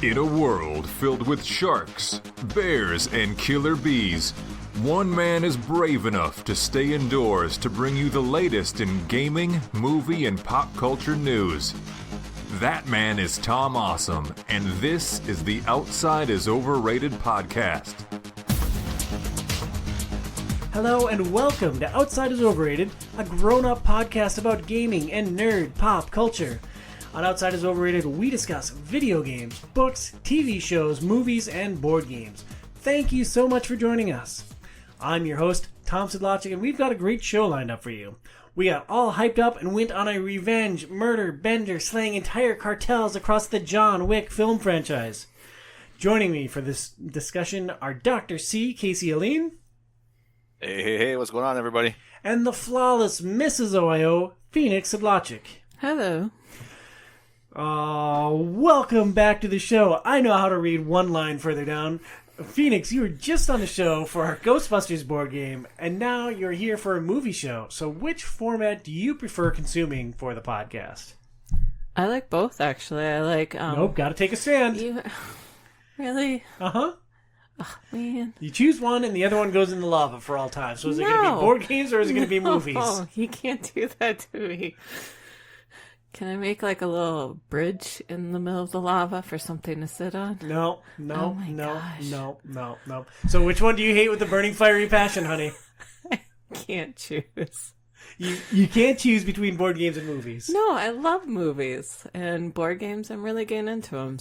In a world filled with sharks, bears, and killer bees, one man is brave enough to stay indoors to bring you the latest in gaming, movie, and pop culture news. That man is Tom Awesome, and this is the Outside is Overrated podcast. Hello and welcome to Outside is Overrated, a grown-up podcast about gaming and nerd pop culture. On Outside is Overrated, we discuss video games, books, TV shows, movies, and board games. Thank you so much for joining us. I'm your host, Tom Sidlacek, and we've got a great show lined up for you. We got all hyped up and went on a revenge, murder, bender, slaying entire cartels across the John Wick Film Franchise. Joining me for this discussion are Dr. C. Casey Aline. Hey, what's going on, everybody? And the flawless Mrs. OiO, Phoenix Sidlacek. Hello. Welcome back to the show. I know how to read one line further down. Phoenix, you were just on the show for our Ghostbusters board game, and now you're here for a movie show. So which format do you prefer consuming for the podcast? I like both, actually. I like... Nope, gotta take a stand. Really? Uh-huh. Oh, man. You choose one, and the other one goes in the lava for all time. So is it going to be board games, or is it going to be movies? Oh, you can't do that to me. Can I make like a little bridge in the middle of the lava for something to sit on? No. Oh my gosh. No. So which one do you hate with the burning fiery passion, honey? I can't choose. You can't choose between board games and movies. No, I love movies and board games. I'm really getting into them.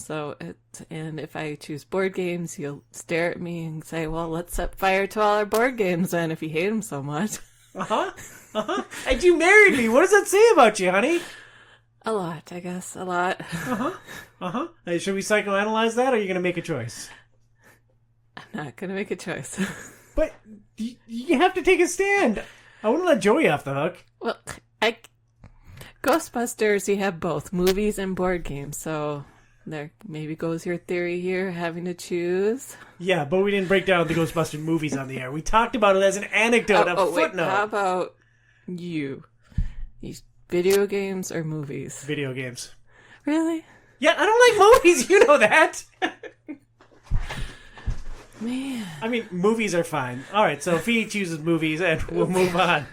And if I choose board games, you'll stare at me and say, "Well, let's set fire to all our board games then if you hate them so much." And you married me. What does that say about you, honey? A lot, I guess. A lot. Hey, should we psychoanalyze that, or are you going to make a choice? I'm not going to make a choice. But you have to take a stand. I wouldn't let Joey off the hook. Well, Ghostbusters, you have both movies and board games, so there maybe goes your theory here, having to choose. Yeah, but we didn't break down the Ghostbusters movies on the air. We talked about it as an anecdote, a footnote. Wait, how about you? Video games or movies? Video games. Really? Yeah, I don't like movies. You know that. Man. I mean, movies are fine. All right, so Fee chooses movies, and we'll move on.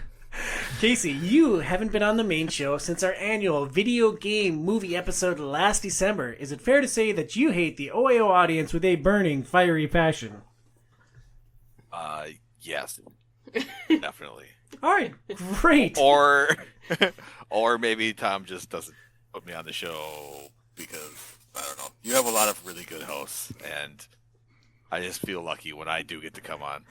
Casey, you haven't been on the main show since our annual video game movie episode last December. Is it fair to say that you hate the OiO audience with a burning, fiery passion? Yes. Definitely. All right, great. Or maybe Tom just doesn't put me on the show because, I don't know, you have a lot of really good hosts, and I just feel lucky when I do get to come on.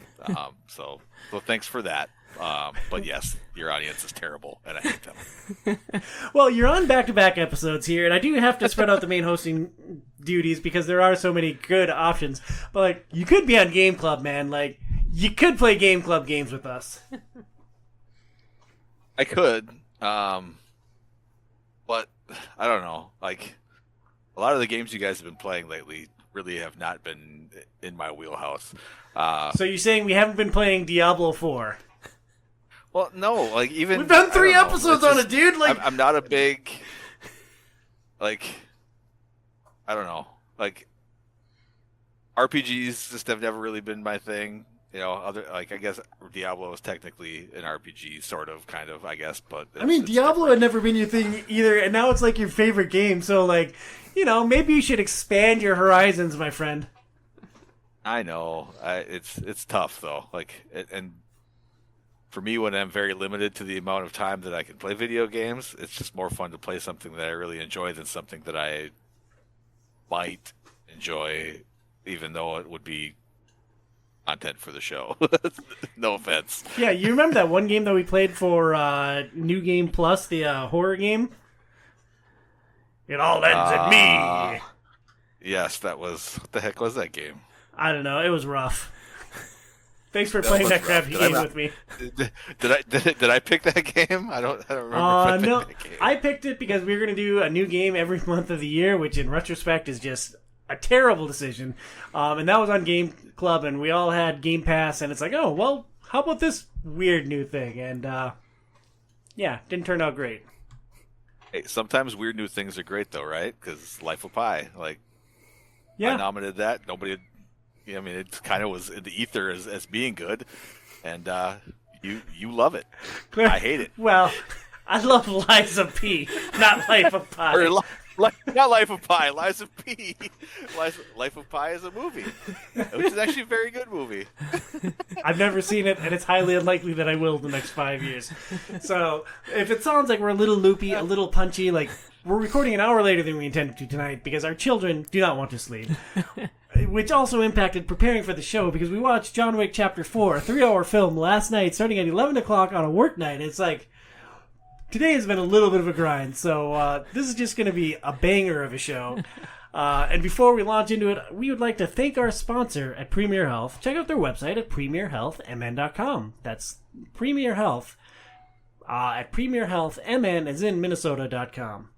So thanks for that. But yes, your audience is terrible, and I hate them. Well, you're on back-to-back episodes here, and I do have to spread out the main hosting duties because there are so many good options. But, like, you could be on Game Club, man. Like, you could play Game Club games with us. I could, but I don't know. Like, a lot of the games you guys have been playing lately really have not been in my wheelhouse. So you're saying we haven't been playing Diablo 4? Well, no. Like, even we've done 3 episodes on it, dude. Like, I'm not a big, like, I don't know. Like, RPGs just have never really been my thing. You know, I guess Diablo is technically an RPG, sort of, kind of, I guess, but... I mean, Diablo had never been your thing either, and now it's like your favorite game, so, like, you know, maybe you should expand your horizons, my friend. I know. It's tough, though. Like, and for me, when I'm very limited to the amount of time that I can play video games, it's just more fun to play something that I really enjoy than something that I might enjoy, even though it would be content for the show. No offense. Yeah, you remember that one game that we played for New Game Plus, the horror game? It all ends in me. Yes, that was... What the heck was that game? I don't know. It was rough. Thanks for playing that crappy game with me. Did I pick that game? I don't remember if I picked that game. I picked it because we were going to do a new game every month of the year, which in retrospect is just a terrible decision. And that was on Game Club, and we all had Game Pass, and it's like, oh, well, how about this weird new thing? And, yeah, didn't turn out great. Hey, sometimes weird new things are great, though, right? Because Life of Pi, like, Yeah. I nominated that. Nobody, I mean, it kind of was in the ether as being good, and you love it. I hate it. Well, I love Liza P, not Life of Pi. Or not Life of Pi, Lies of P. Life of Pi is a movie, which is actually a very good movie. I've never seen it, and it's highly unlikely that I will in the next 5 years. So, if it sounds like we're a little loopy, a little punchy, like we're recording an hour later than we intended to tonight because our children do not want to sleep. Which also impacted preparing for the show because we watched John Wick Chapter 4, a 3-hour film last night starting at 11 o'clock on a work night. It's like, today has been a little bit of a grind, so this is just going to be a banger of a show. And before we launch into it, we would like to thank our sponsor at Premier Health. Check out their website at premierhealthmn.com. That's Premier Health at premierhealthmn as in Minnesota.com.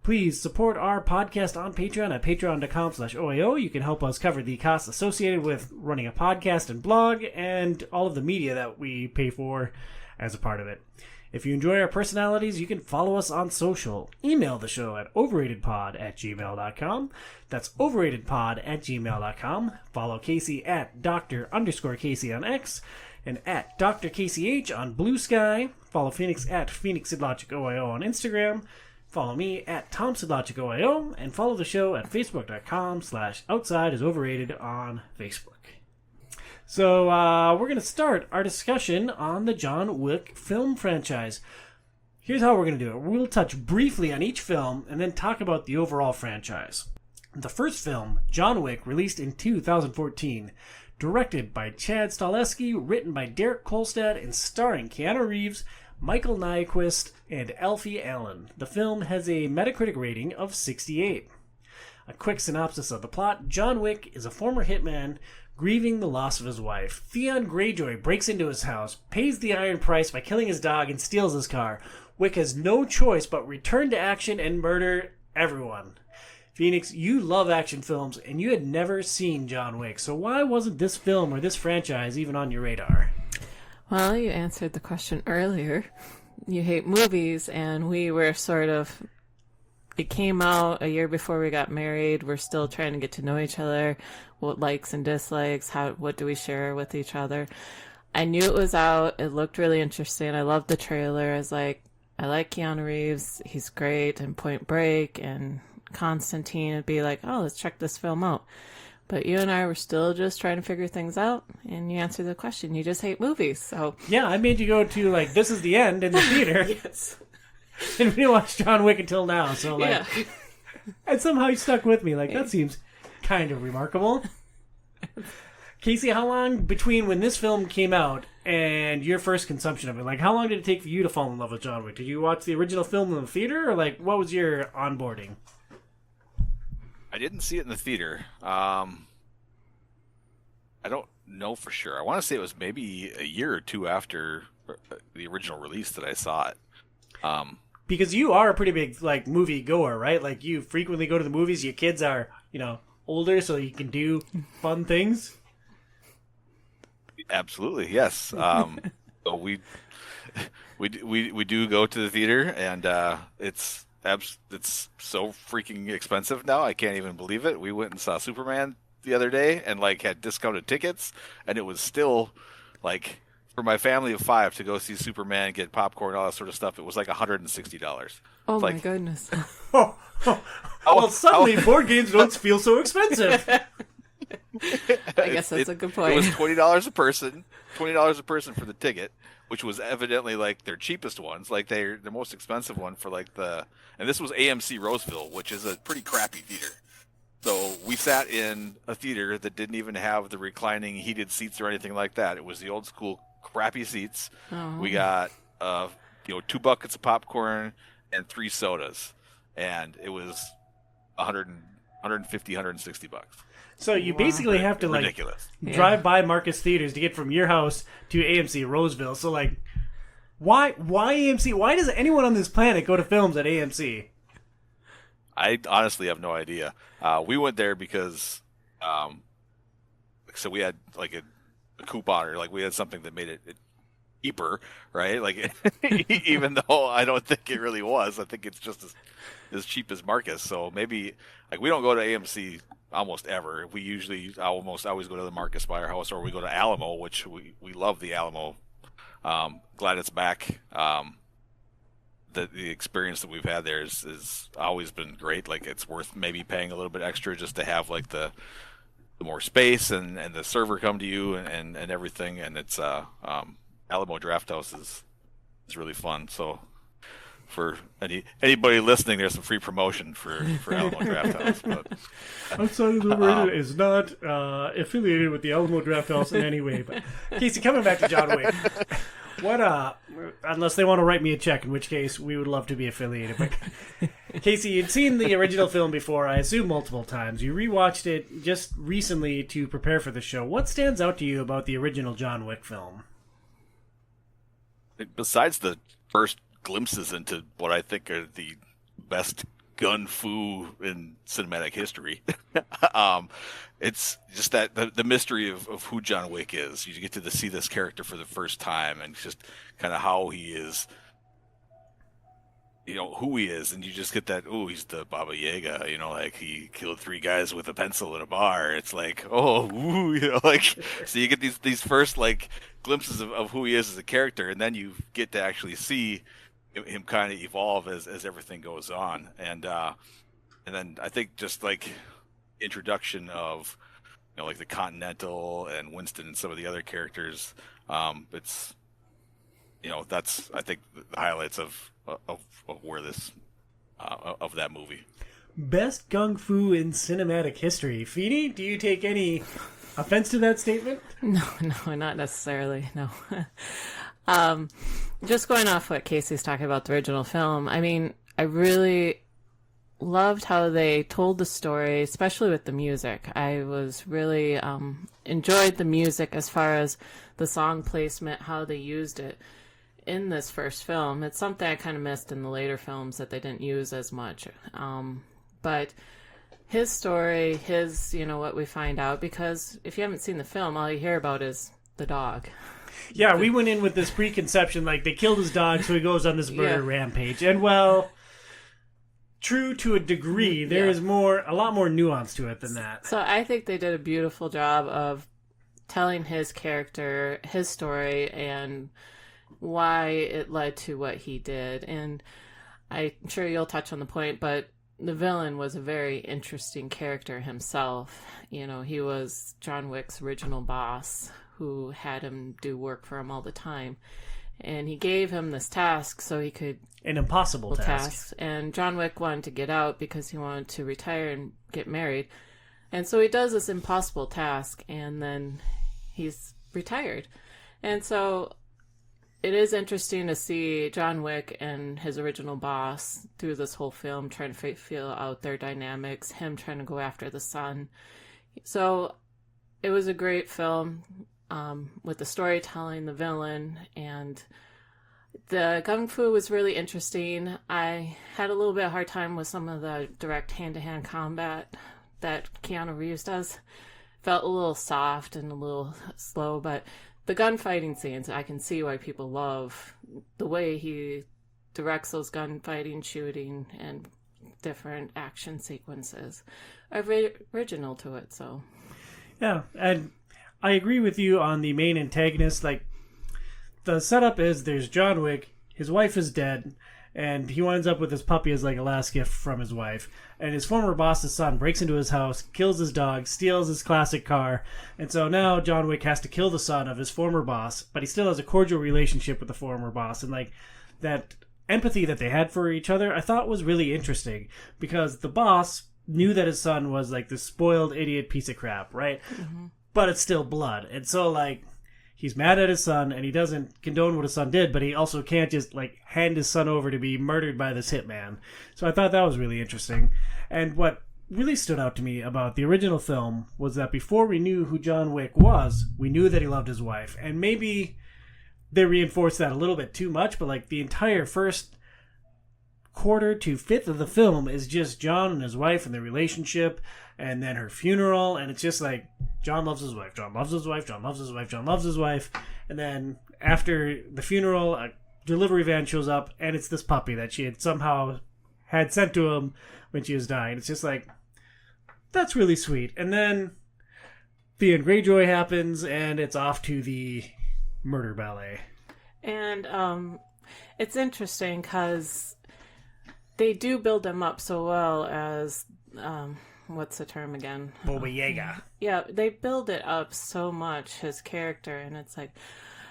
Please support our podcast on Patreon at patreon.com/OiO. You can help us cover the costs associated with running a podcast and blog and all of the media that we pay for as a part of it. If you enjoy our personalities, you can follow us on social. Email the show at overratedpod@gmail.com. That's overratedpod@gmail.com. Follow Casey at Dr_Casey on X and at Dr. KCH on Blue Sky. Follow Phoenix at PhoenixIdLogicOIO on Instagram. Follow me at TomSidLogicOIO. And follow the show at Facebook.com/OutsideIsOverrated on Facebook. So, we're going to start our discussion on the John Wick Film Franchise. Here's how we're going to do it. We'll touch briefly on each film and then talk about the overall franchise. The first film, John Wick, released in 2014, directed by Chad Stahelski, written by Derek Kolstad, and starring Keanu Reeves, Michael Nyquist, and Alfie Allen. The film has a Metacritic rating of 68. A quick synopsis of the plot. John Wick is a former hitman grieving the loss of his wife. Theon Greyjoy breaks into his house, pays the iron price by killing his dog, and steals his car. Wick has no choice but return to action and murder everyone. Phoenix, you love action films, and you had never seen John Wick, so why wasn't this film or this franchise even on your radar? Well, you answered the question earlier. You hate movies, and we were sort of... It came out a year before we got married. We're still trying to get to know each other. What likes and dislikes, what do we share with each other. I knew it was out. It looked really interesting. I loved the trailer. I was like, I like Keanu Reeves. He's great. And Point Break and Constantine. It'd be like, oh, let's check this film out. But you and I were still just trying to figure things out, and you answered the question. You just hate movies, so... Yeah, I made you go to, like, This Is the End in the theater. Yes. And we didn't watch John Wick until now, so, like... Yeah. And somehow you stuck with me. Like, that seems kind of remarkable. Casey, how long between when this film came out and your first consumption of it? Like, how long did it take for you to fall in love with John Wick? Did you watch the original film in the theater, or, like, what was your onboarding? I didn't see it in the theater. I don't know for sure. I want to say it was maybe a year or two after the original release that I saw it. Because you are a pretty big, like, movie goer, right? Like, you frequently go to the movies. Your kids are, older, so you can do fun things. Absolutely, yes. So we do go to the theater, and it's so freaking expensive now. I can't even believe it. We went and saw Superman the other day, and had discounted tickets, and it was still like, for my family of 5 to go see Superman, get popcorn, all that sort of stuff, it was like $160. Oh, my goodness. Well, suddenly board games don't feel so expensive. I guess that's a good point. It was $20 a person, $20 a person for the ticket, which was evidently like their cheapest ones, like their most expensive one for and this was AMC Roseville, which is a pretty crappy theater. So we sat in a theater that didn't even have the reclining heated seats or anything like that. It was the old school crappy seats. Oh. We got 2 buckets of popcorn and 3 sodas, and it was $150, $160. So you basically have to ridiculous. Drive by Marcus Theaters to get from your house to AMC Roseville. So why AMC? Why does anyone on this planet go to films at AMC? I honestly have no idea. We went there because, so we had like a coupon, or we had something that made it cheaper, right? Even though I don't think it really was. I think it's just as cheap as Marcus. So maybe we don't go to AMC almost ever. We usually almost always go to the Marcus Firehouse, or we go to Alamo, which we love the Alamo. Glad it's back. The experience that we've had there is always been great. Like, it's worth maybe paying a little bit extra just to have like the more space and the server come to you and everything. And it's Alamo Draft House is really fun. So for anybody listening, there's some free promotion for Alamo Draft House. But Outside of the Overrated is not affiliated with the Alamo Draft House in any way. But Casey, coming back to John Wick, what unless they want to write me a check, in which case we would love to be affiliated. But Casey, you'd seen the original film before, I assume multiple times. You rewatched it just recently to prepare for the show. What stands out to you about the original John Wick film? Besides the first glimpses into what I think are the best gun fu in cinematic history, it's just that the mystery of who John Wick is. You get to see this character for the first time, and just kind of how he is, who he is, and you just get that, oh, he's the Baba Yaga, like he killed 3 guys with a pencil in a bar. It's like, oh, ooh, so you get these first like glimpses of who he is as a character, and then you get to actually see him kind of evolve as everything goes on, and then I think just like introduction of like the Continental and Winston and some of the other characters, it's that's I think the highlights of where this of that movie. Best gung fu in cinematic history. Feeny, do you take any offense to that statement? No, not necessarily. No. Just going off what Casey's talking about the original film, I mean, I really loved how they told the story, especially with the music. I was really enjoyed the music as far as the song placement, how they used it in this first film. It's something I kind of missed in the later films that they didn't use as much. But his story, what we find out, because if you haven't seen the film, all you hear about is the dog. Yeah, we went in with this preconception, like they killed his dog, so he goes on this murder rampage. And well, true to a degree, there is a lot more nuance to it than that. So I think they did a beautiful job of telling his character, his story, and why it led to what he did. And I'm sure you'll touch on the point, but the villain was a very interesting character himself. He was John Wick's original boss, who had him do work for him all the time. And he gave him this task so he could... An impossible task. And John Wick wanted to get out because he wanted to retire and get married. And so he does this impossible task, and then he's retired. And so it is interesting to see John Wick and his original boss through this whole film trying to feel out their dynamics, him trying to go after the son. So it was a great film. With the storytelling, the villain, and the kung fu was really interesting. I had a little bit of a hard time with some of the direct hand-to-hand combat that Keanu Reeves does. Felt a little soft and a little slow, but the gunfighting scenes, I can see why people love the way he directs those gunfighting, shooting, and different action sequences. Are very original to it, so. Yeah, and I agree with you on the main antagonist. Like, the setup is there's John Wick, his wife is dead, and he winds up with his puppy as like a last gift from his wife. And his former boss's son breaks into his house, kills his dog, steals his classic car, and so now John Wick has to kill the son of his former boss, but he still has a cordial relationship with the former boss. And like that empathy that they had for each other, I thought was really interesting, because the boss knew that his son was like this spoiled idiot piece of crap, right? Mm-hmm. But it's still blood. And so, like, he's mad at his son, and he doesn't condone what his son did, but he also can't just, like, hand his son over to be murdered by this hitman. So I thought that was really interesting. And what really stood out to me about the original film was that before we knew who John Wick was, we knew that he loved his wife. And maybe they reinforced that a little bit too much, but, like, the entire first quarter to fifth of the film is just John and his wife and their relationship, and then her funeral, and it's just like John loves his wife, John loves his wife, John loves his wife, John loves his wife, and then after the funeral, a delivery van shows up, and it's this puppy that she had somehow had sent to him when she was dying. It's just like That's really sweet. And then Theon Greyjoy happens, and it's off to the murder ballet. And it's interesting because they do build him up so well as what's the term again? Baba Yaga. Yeah, they build it up so much, his character, and it's like,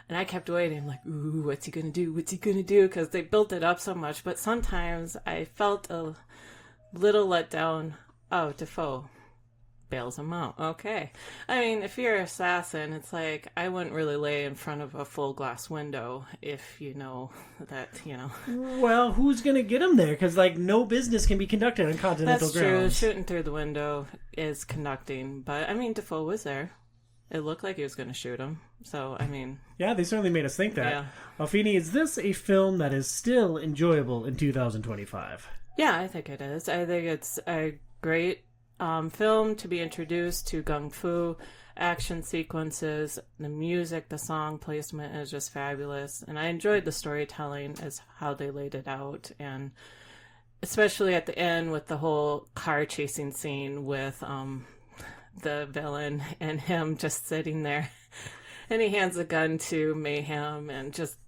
and I kept waiting, like, ooh, what's he gonna do? What's he gonna do? Because they built it up so much. But sometimes I felt a little let down. Oh, Defoe bails him out. Okay. I mean, if you're an assassin, it's like, I wouldn't really lay in front of a full glass window if you know that, you know. Well, who's going to get him there? Because, like, no business can be conducted on continental That's true. grounds. Shooting through the window is conducting. But, I mean, Defoe was there. It looked like he was going to shoot him. So, I mean. Yeah, they certainly made us think that. Yeah. Alfini, is this a film that is still enjoyable in 2025? Yeah, I think it is. I think it's a great film to be introduced to Gung Fu, action sequences, the music, the song placement is just fabulous. And I enjoyed the storytelling as how they laid it out. And especially at the end with the whole car chasing scene with the villain and him just sitting there. And he hands a gun to Mayhem and just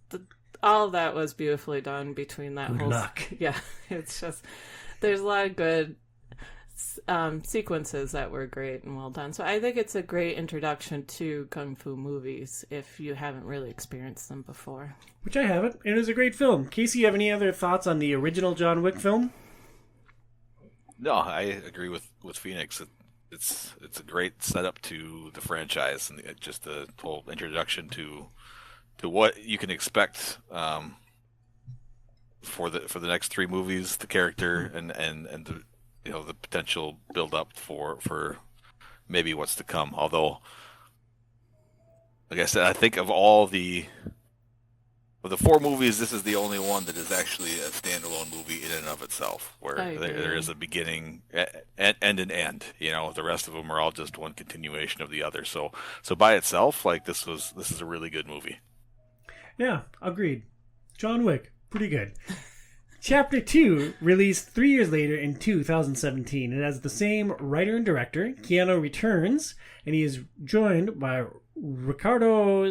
all of that was beautifully done between that Good whole... luck. Yeah, it's just... There's a lot of good sequences that were great and well done. So I think it's a great introduction to Kung Fu movies if you haven't really experienced them before. Which I haven't. It is a great film. Casey, you have any other thoughts on the original John Wick film? No, I agree with Phoenix. It's a great setup to the franchise and just the whole introduction to what you can expect for the next three movies, the character and the the potential build up for maybe what's to come. Although, like I said, I think of the four movies, this is the only one that is actually a standalone movie in and of itself, where there is a beginning and an end. The rest of them are all just one continuation of the other. So by itself, like this is a really good movie. Yeah, agreed. John Wick, pretty good. Chapter 2, released 3 years later in 2017. It has the same writer and director. Keanu returns, and he is joined by Ricardo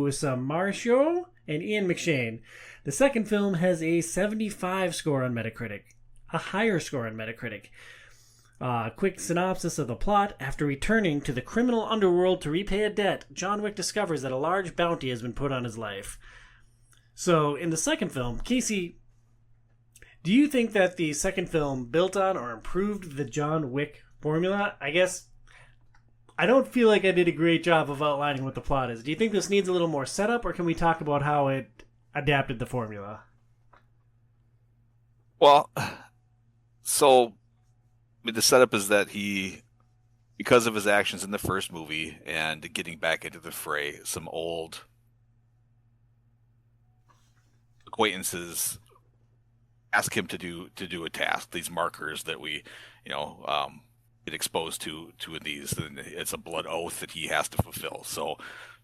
Samarcio and Ian McShane. The second film has a 75 score on Metacritic, a higher score on Metacritic. Quick synopsis of the plot. After returning to the criminal underworld to repay a debt, John Wick discovers that a large bounty has been put on his life. So, in the second film, Casey, do you think that the second film built on or improved the John Wick formula? I guess I don't feel like I did a great job of outlining what the plot is. Do you think this needs a little more setup, or can we talk about how it adapted the formula? Well, so the setup is that he, because of his actions in the first movie and getting back into the fray, some old acquaintances ask him to do a task. These markers that we, get exposed to these, and it's a blood oath that he has to fulfill. So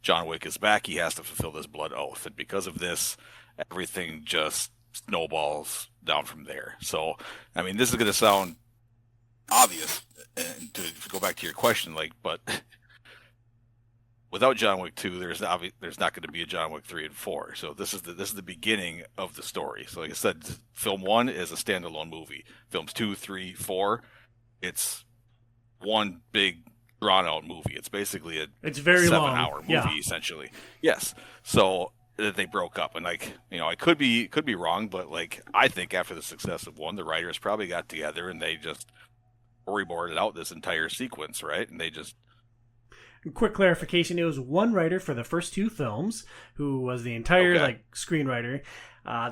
John Wick is back. He has to fulfill this blood oath, and because of this, everything just snowballs down from there. So, I mean, this is going to sound obvious, and to go back to your question, but without John Wick 2, there's not going to be a John Wick 3 and 4. So this is the beginning of the story. So like I said, film 1 is a standalone movie. Films 2, 3, 4, it's one big drawn out movie. It's basically it's very 7-hour movie, yeah. Essentially. Yes. So they broke up, and I could be wrong, but I think after the success of 1, the writers probably got together and they just storyboarded out this entire sequence, right? And they just... Quick clarification, it was one writer for the first 2 films who was the entire screenwriter.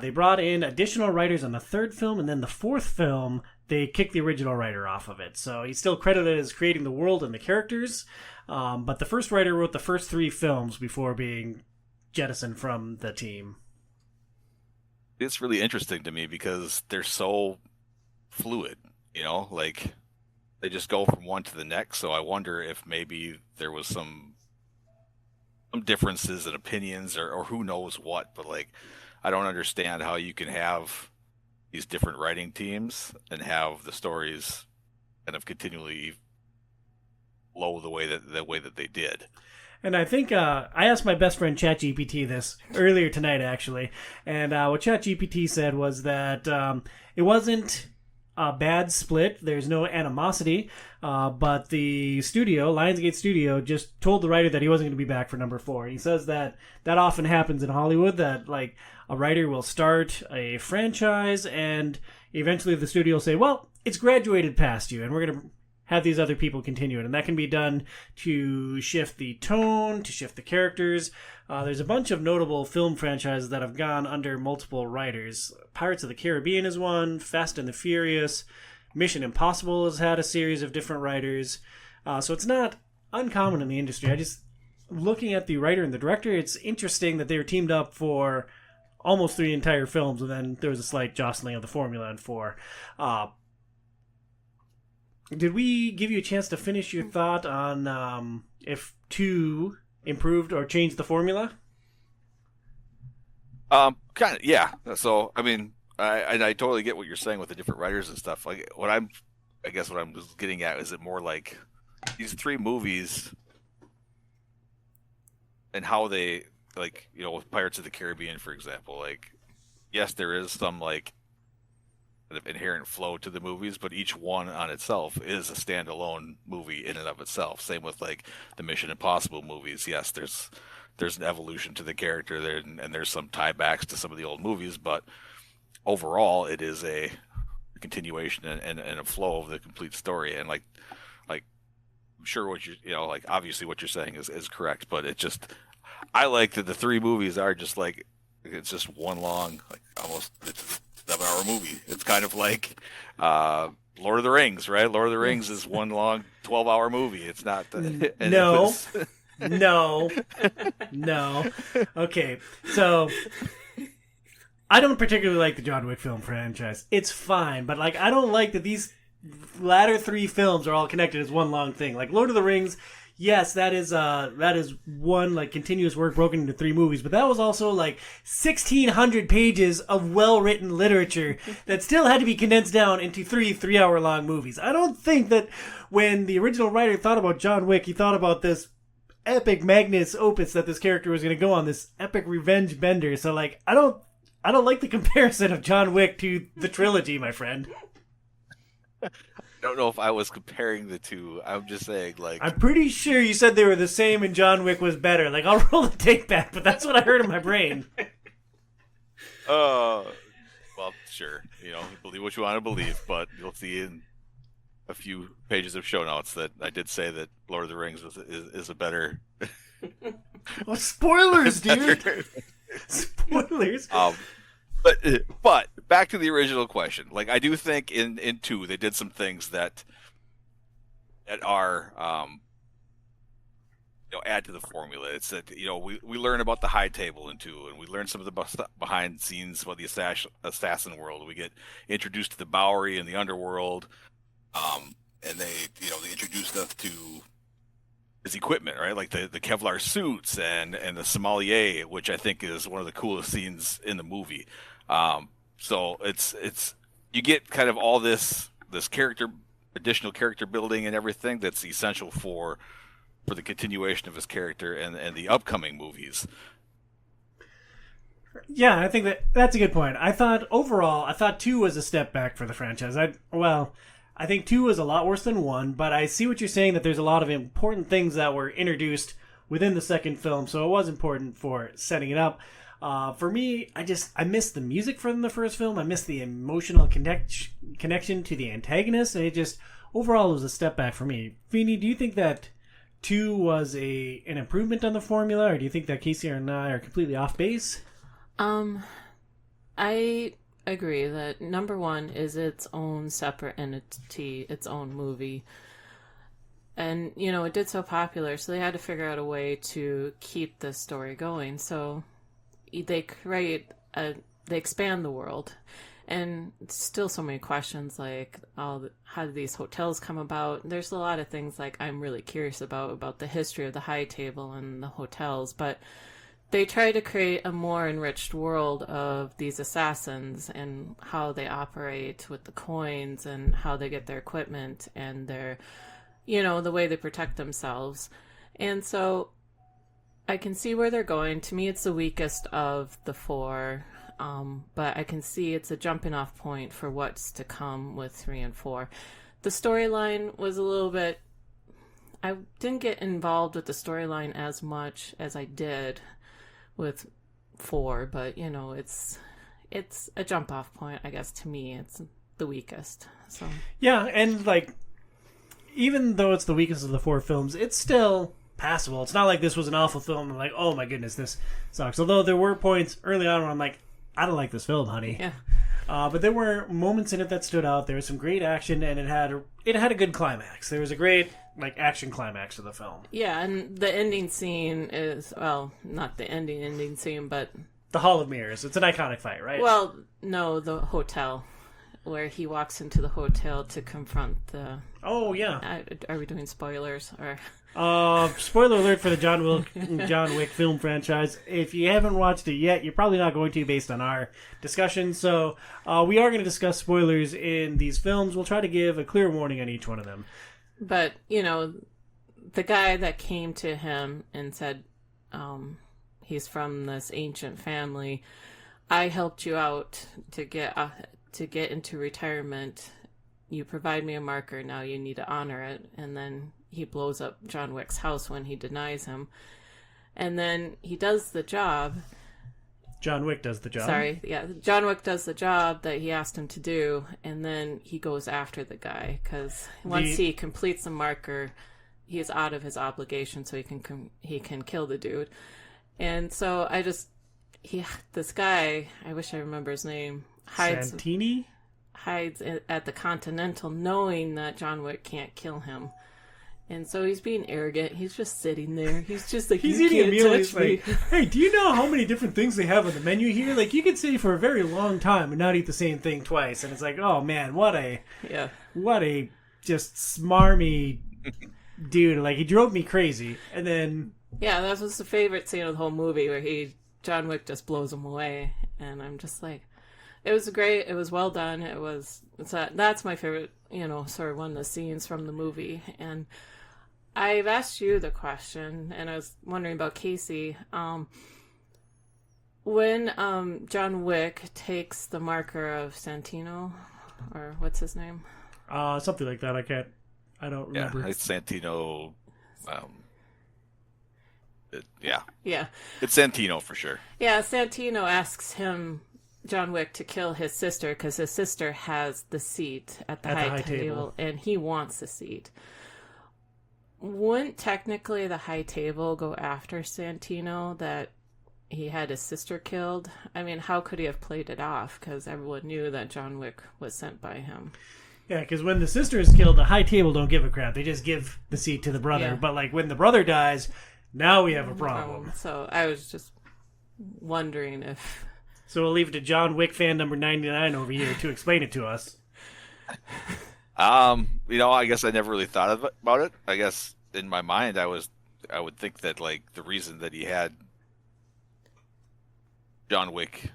They brought in additional writers on the third film, and then the fourth film, they kicked the original writer off of it. So he's still credited as creating the world and the characters, but the first writer wrote the first 3 films before being jettisoned from the team. It's really interesting to me because they're so fluid, they just go from one to the next. So I wonder if maybe there was some differences in opinions or who knows what, but I don't understand how you can have these different writing teams and have the stories kind of continually blow the way that they did. And I think I asked my best friend ChatGPT this earlier tonight, actually. And what ChatGPT said was that it wasn't a bad split. There's no animosity. But the studio, Lionsgate Studio, just told the writer that he wasn't going to be back for number 4. He says that often happens in Hollywood, that like a writer will start a franchise and eventually the studio will say, well, it's graduated past you and we're going to have these other people continue it. And that can be done to shift the tone, to shift the characters. There's a bunch of notable film franchises that have gone under multiple writers. Pirates of the Caribbean is one, Fast and the Furious, Mission Impossible has had a series of different writers. So it's not uncommon in the industry. I just, looking at the writer and the director, it's interesting that they were teamed up for almost 3 entire films, and then there was a slight jostling of the formula in 4. Did we give you a chance to finish your thought on if 2 improved or changed the formula? Kind of, yeah. So, I mean, I totally get what you're saying with the different writers and stuff. Like, what I'm just getting at is it more like these 3 movies and how they, like, you know, with Pirates of the Caribbean, for example, like, yes, there is some, like, inherent flow to the movies, but each one on itself is a standalone movie in and of itself. Same with like the Mission Impossible movies. Yes, there's an evolution to the character there, and there's some tiebacks to some of the old movies, but overall it is a continuation and a flow of the complete story. And like I'm sure what you know, like obviously what you're saying is correct, but it just, I like that the 3 movies are just like, it's just one long, like almost, it's 7-hour movie. It's kind of like Lord of the Rings, right? Lord of the Rings is one long 12-hour movie. It's not. No. No. Okay, so I don't particularly like the John Wick film franchise. It's fine, but like I don't like that these latter 3 films are all connected as one long thing. Like Lord of the Rings, yes, that is one like continuous work broken into 3 movies, but that was also like 1,600 pages of well-written literature that still had to be condensed down into 3 3-hour-long movies. I don't think that when the original writer thought about John Wick, he thought about this epic magnus opus that this character was going to go on, this epic revenge bender. So like I don't like the comparison of John Wick to the trilogy, my friend. I don't know if I was comparing the 2. I'm just saying, like, I'm pretty sure you said they were the same and John Wick was better. Like, I'll roll the take back, but that's what I heard in my brain. Well, sure. You know, believe what you want to believe, but you'll see in a few pages of show notes that I did say that Lord of the Rings is a better. Well, spoilers, dude. Spoilers. But back to the original question. Like, I do think in 2 they did some things that are you know, add to the formula. It's that, you know, we learn about the high table in 2, and we learn some of the behind the scenes about the assassin world. We get introduced to the Bowery and the underworld, and they introduced us to his equipment, right? Like the Kevlar suits and the sommelier, which I think is one of the coolest scenes in the movie. So it's you get kind of all this additional character building and everything that's essential for the continuation of his character and the upcoming movies. Yeah, I think that's a good point. I thought 2 was a step back for the franchise. I think 2 was a lot worse than 1, but I see what you're saying, that there's a lot of important things that were introduced within the second film, so it was important for setting it up. For me, I missed the music from the first film. I missed the emotional connection to the antagonist, and it just overall was a step back for me. Feeny, do you think that 2 was an improvement on the formula, or do you think that Casey and I are completely off base? I agree that number 1 is its own separate entity, its own movie. And, you know, it did so popular, so they had to figure out a way to keep this story going. So they they expand the world. And still so many questions, like how did these hotels come about? There's a lot of things like I'm really curious about the history of the high table and the hotels, but they try to create a more enriched world of these assassins and how they operate with the coins and how they get their equipment and their, the way they protect themselves. And so I can see where they're going. To me, it's the weakest of the four, but I can see it's a jumping off point for what's to come with 3 and 4. The storyline was a little bit... I didn't get involved with the storyline as much as I did with 4, but it's a jump off point. I guess to me, it's the weakest. So yeah, and like even though it's the weakest of the 4 films, it's still passable. It's not like this was an awful film and like, oh my goodness, this sucks. Although there were points early on where I'm like, I don't like this film, honey. Yeah. But there were moments in it that stood out. There was some great action, and it had a good climax. There was a great action climax to the film. Yeah, and the ending scene is, well, not the ending scene, but the Hall of Mirrors. It's an iconic fight, right? Well, no, the hotel, where he walks into the hotel to confront the... Oh, yeah. Are we doing spoilers? Or... Spoiler alert for the John Wick Film Franchise. If you haven't watched it yet, you're probably not going to based on our discussion. So we are going to discuss spoilers in these films. We'll try to give a clear warning on each one of them. But, the guy that came to him and said he's from this ancient family, I helped you out to get into retirement. You provide me a marker, now you need to honor it. And then he blows up John Wick's house when he denies him. And then he does the job. John Wick does the job. Sorry, yeah. John Wick does the job that he asked him to do, and then he goes after the guy, because once he completes the marker, he is out of his obligation, so he can kill the dude. And so this guy, I wish I remember his name, hides at the Continental, knowing that John Wick can't kill him. And so he's being arrogant. He's just sitting there. He's just like, he's eating a meal. He's like, hey, do you know how many different things they have on the menu here? Like, you could sit for a very long time and not eat the same thing twice. And it's like, oh man, what a just smarmy dude. Like, he drove me crazy. And then that was the favorite scene of the whole movie, where John Wick just blows him away. And I'm just like, it was great. It was well done. That's my favorite, sort of one of the scenes from the movie. And I've asked you the question, and I was wondering about Casey. When John Wick takes the marker of Santino, or what's his name? Something like that. I don't remember. Yeah, it's Santino. Yeah. It's Santino for sure. Yeah, Santino asks him, John Wick, to kill his sister because his sister has the seat at the high table, and he wants the seat. Wouldn't technically the high table go after Santino that he had his sister killed? I mean, how could he have played it off? Because everyone knew that John Wick was sent by him. Yeah, because when the sister is killed, the high table don't give a crap. They just give the seat to the brother. Yeah. But when the brother dies, now we have a problem. So I was just wondering if... So we'll leave it to John Wick fan number 99 over here to explain it to us. I guess I never really thought about it. I guess in my mind, I would think that the reason that he had John Wick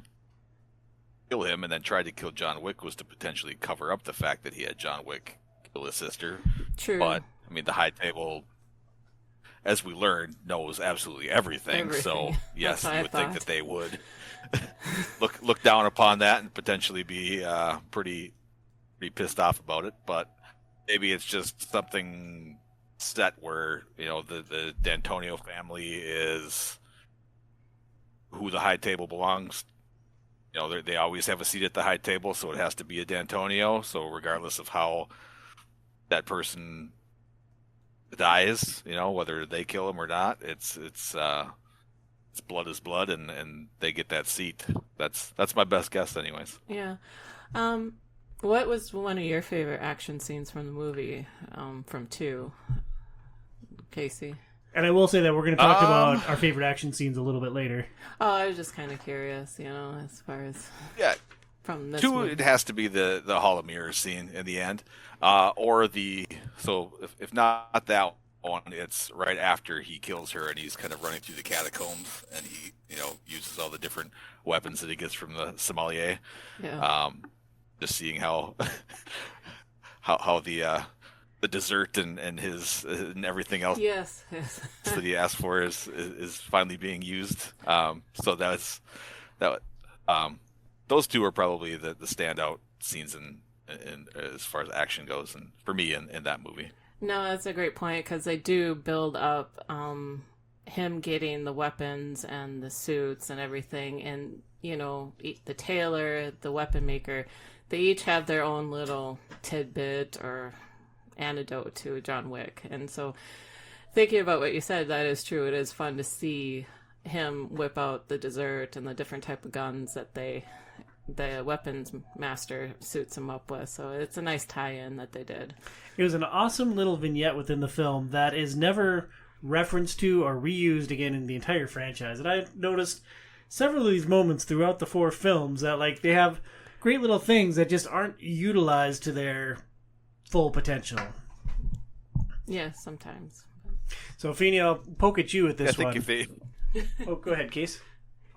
kill him and then tried to kill John Wick was to potentially cover up the fact that he had John Wick kill his sister. True. But I mean, the high table, as we learned, knows absolutely everything. So yes, you would think that they would look down upon that and potentially be pretty pissed off about it. But maybe it's just something set where the D'Antonio family is who the high table belongs. They always have a seat at the high table, so it has to be a D'Antonio. So regardless of how that person dies, whether they kill him or not, it's blood is blood, and they get that seat. That's my best guess, anyways. Yeah. What was one of your favorite action scenes from the movie? From 2, Casey? And I will say that we're going to talk about our favorite action scenes a little bit later. Oh, I was just kind of curious, as far as from this 2, movie. It has to be the Hall of Mirrors scene in the end, or if not that it's right after he kills her, and he's kind of running through the catacombs, and he, uses all the different weapons that he gets from the sommelier. Yeah. Just seeing how how the dessert and his and everything else Yes. that he asked for is finally being used. So that those two are probably the standout scenes in as far as action goes, and for me in that movie. No, that's a great point because they do build up him getting the weapons and the suits and everything, and the tailor, the weapon maker, they each have their own little tidbit or antidote to John Wick. And so, thinking about what you said, that is true. It is fun to see him whip out the dessert and the different type of guns that the weapons master suits him up with. So it's a nice tie-in that they did. It was an awesome little vignette within the film that is never referenced to or reused again in the entire franchise. And I've noticed several of these moments throughout the 4 films that they have great little things that just aren't utilized to their full potential. Yeah, sometimes. So, Feeney, I'll poke at you with this one. Oh, go ahead, Case.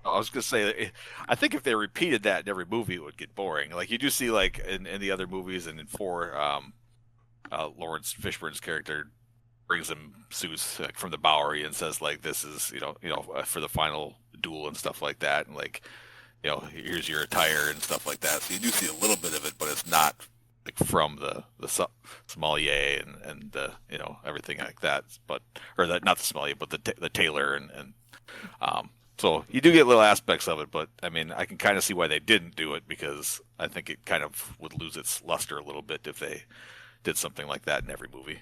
I was going to say, I think if they repeated that in every movie, it would get boring. Like you do see, in the other movies, and in 4, Lawrence Fishburne's character brings him suits from the Bowery and says this is for the final duel and stuff like that, and here's your attire and stuff like that. So you do see a little bit of it, but it's not from the sommelier and everything like that. But not the sommelier, but the tailor and so you do get little aspects of it. But I mean, I can kind of see why they didn't do it, because I think it kind of would lose its luster a little bit if they did something like that in every movie.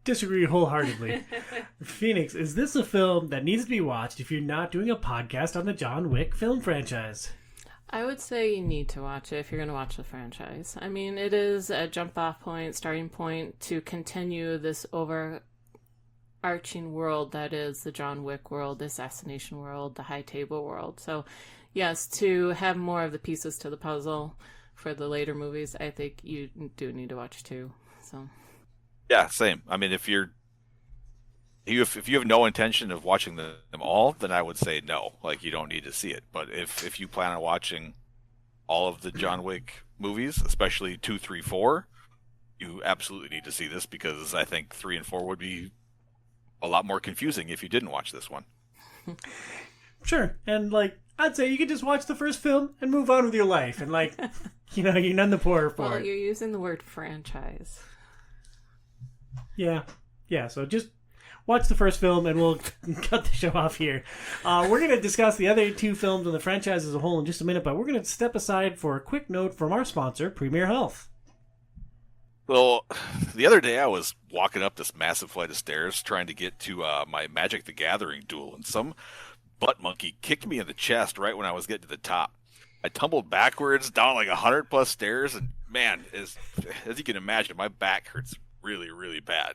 Disagree wholeheartedly. Phoenix, is this a film that needs to be watched if you're not doing a podcast on the John Wick film franchise? I would say you need to watch it if you're going to watch the franchise. I mean, it is a jump-off point, starting point to continue this overarching world that is the John Wick world, the assassination world, the high table world. So, yes, to have more of the pieces to the puzzle for the later movies, I think you do need to watch too. So. Yeah, same. I mean, if you have no intention of watching them all, then I would say no. You don't need to see it. But if you plan on watching all of the John Wick movies, especially 2, 3, 4, you absolutely need to see this, because I think 3 and 4 would be a lot more confusing if you didn't watch this one. Sure. And I'd say you could just watch the first film and move on with your life, and you're none the poorer for Well, it. you're using the word franchise. Yeah. So just watch the first film, and we'll cut the show off here. We're going to discuss the other 2 films in the franchise as a whole in just a minute, but we're going to step aside for a quick note from our sponsor, Premier Health. Well, the other day I was walking up this massive flight of stairs trying to get to my Magic the Gathering duel, and some butt monkey kicked me in the chest right when I was getting to the top. I tumbled backwards down 100+ stairs, and man, as you can imagine, my back hurts really, really bad.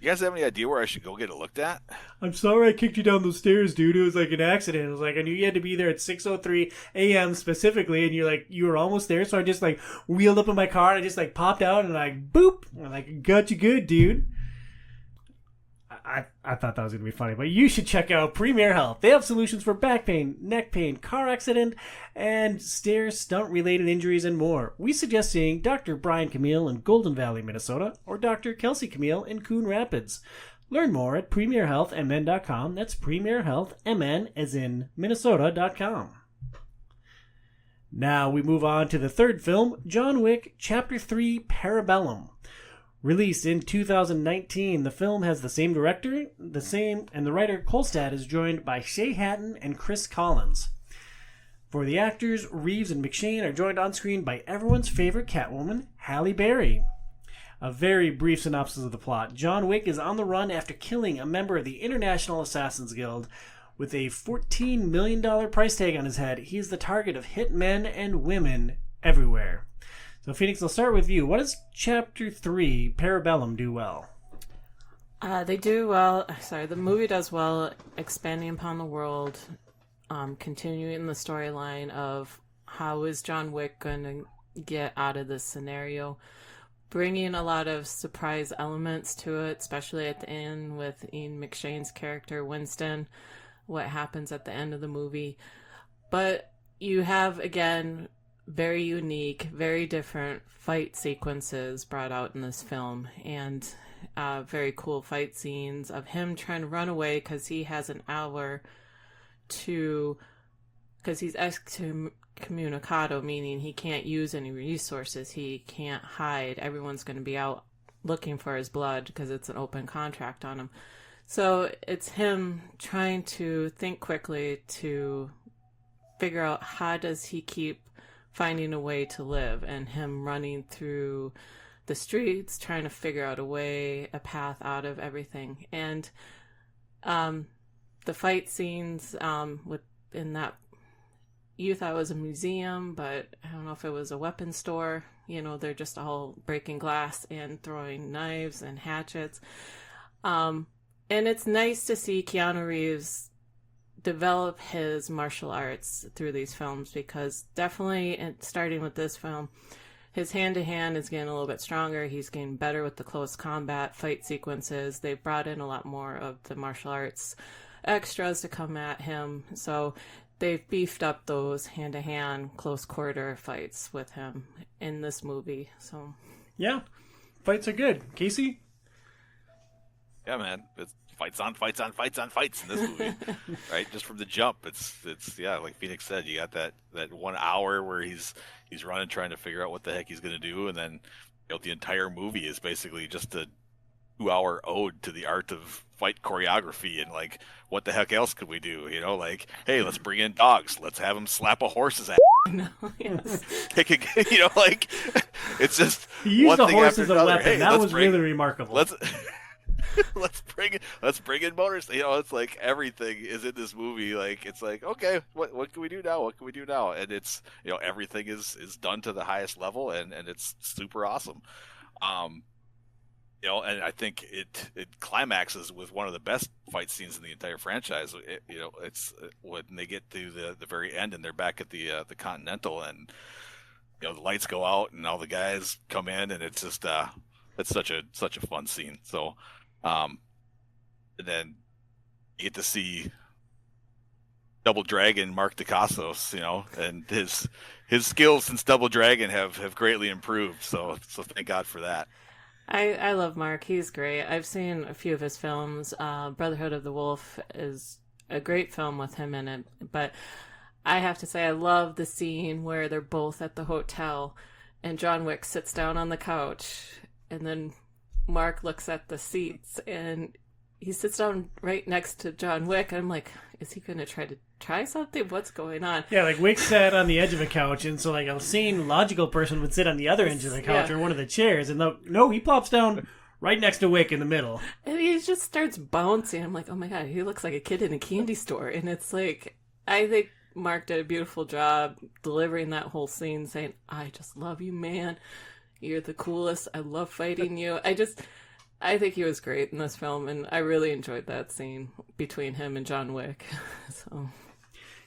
You guys have any idea where I should go get it looked at? I'm sorry I kicked you down those stairs, dude. It was an accident. It was I knew you had to be there at 6:03 a.m. specifically, and you were almost there, so I just wheeled up in my car, and I just popped out, and boop! And got you good, dude. I thought that was going to be funny, but you should check out Premier Health. They have solutions for back pain, neck pain, car accident, and stair stunt-related injuries and more. We suggest seeing Dr. Brian Camille in Golden Valley, Minnesota, or Dr. Kelsey Camille in Coon Rapids. Learn more at premierhealthmn.com. That's premierhealthmn as in Minnesota.com. Now we move on to the third film, John Wick Chapter 3 Parabellum. Released in 2019, the film has the same director, and the writer Kolstad is joined by Shay Hatton and Chris Collins. For the actors, Reeves and McShane are joined on screen by everyone's favorite Catwoman, Halle Berry. A very brief synopsis of the plot. John Wick is on the run after killing a member of the International Assassins Guild. With a $14 million price tag on his head, he is the target of hit men and women everywhere. So, Phoenix, I'll start with you. What does Chapter 3, Parabellum, do well? They do well. Sorry, the movie does well, expanding upon the world, continuing the storyline of how is John Wick going to get out of this scenario. bringing a lot of surprise elements to it, especially at the end with Ian McShane's character, Winston, what happens at the end of the movie. But you have, again, very unique, very different fight sequences brought out in this film, and very cool fight scenes of him trying to run away because he has an hour because he's excommunicado, meaning he can't use any resources, he can't hide, everyone's going to be out looking for his blood because it's an open contract on him. So it's him trying to think quickly to figure out how does he keep finding a way to live, and him running through the streets trying to figure out a path out of everything. And the fight scenes in that, you thought it was a museum, but I don't know if it was a weapons store. You know, they're just all breaking glass and throwing knives and hatchets. And it's nice to see Keanu Reeves develop his martial arts through these films, because definitely, starting with this film, his hand-to-hand is getting a little bit stronger. He's getting better with the close combat fight sequences. They've brought in a lot more of the martial arts extras to come at him. So they've beefed up those hand-to-hand close quarter fights with him in this movie. So yeah, fights are good. Casey? Yeah, man. It's fights on fights on fights on fights in this movie, right? Just from the jump, it's yeah, like Phoenix said, you got that 1 hour where he's running trying to figure out what the heck he's going to do, and then, you know, the entire movie is basically just a 2-hour ode to the art of fight choreography and, like, what the heck else could we do? You know, like, hey, let's bring in dogs, let's have him slap a horse's ass. No, yes. You know, like, it's just He used one the thing horse after as a another. weapon. Hey, that was really remarkable. Let's bring in motors. You know, it's like everything is in this movie. Like, it's like, okay, what can we do now? What can we do now? And it's, you know, everything is done to the highest level, and it's super awesome. You know, and I think it climaxes with one of the best fight scenes in the entire franchise. You know, it's when they get to the very end and they're back at the Continental, and, you know, the lights go out and all the guys come in, and it's just it's such a fun scene. So. And then you get to see Double Dragon Mark Dacascos, you know, and his skills since Double Dragon have greatly improved. So thank God for that. I love Mark. He's great. I've seen a few of his films. Brotherhood of the Wolf is a great film with him in it. But I have to say, I love the scene where they're both at the hotel and John Wick sits down on the couch, and then Mark looks at the seats and he sits down right next to John Wick. I'm like, is he going to try something? What's going on? Yeah, like Wick sat on the edge of a couch, and so like a sane, logical person would sit on the other edge of the couch or one of the chairs, and no, he plops down right next to Wick in the middle. And he just starts bouncing. I'm like, oh my God, he looks like a kid in a candy store. And it's like, I think Mark did a beautiful job delivering that whole scene, saying, I just love you, man. You're the coolest. I love fighting you. I think he was great in this film, and I really enjoyed that scene between him and John Wick. So,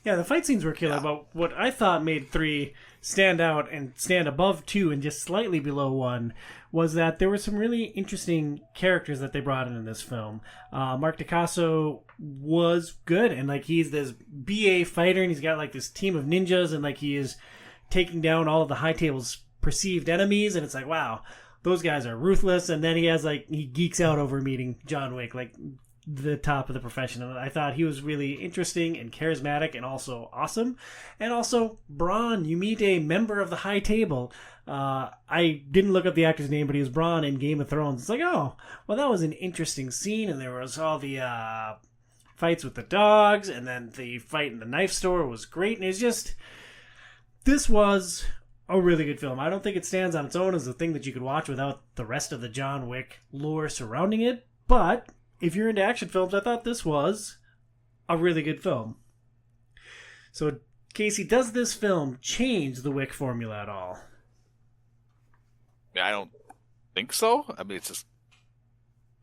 yeah, the fight scenes were killer. Yeah. But what I thought made 3 stand out and stand above 2 and just slightly below 1 was that there were some really interesting characters that they brought in this film. Mark Dacascos was good, and like he's this BA fighter, and he's got like this team of ninjas, and like he is taking down all of the High Table's perceived enemies, and it's like, wow, those guys are ruthless. And then he geeks out over meeting John Wick, like the top of the profession. And I thought he was really interesting and charismatic and also awesome. And also Bronn, you meet a member of the High Table. I didn't look up the actor's name, but he was Bronn in Game of Thrones. It's like, oh, well, that was an interesting scene. And there was all the fights with the dogs, and then the fight in the knife store was great. And it's just, this was a really good film. I don't think it stands on its own as a thing that you could watch without the rest of the John Wick lore surrounding it. But if you're into action films, I thought this was a really good film. So, Casey, does this film change the Wick formula at all? I don't think so. I mean, it's just,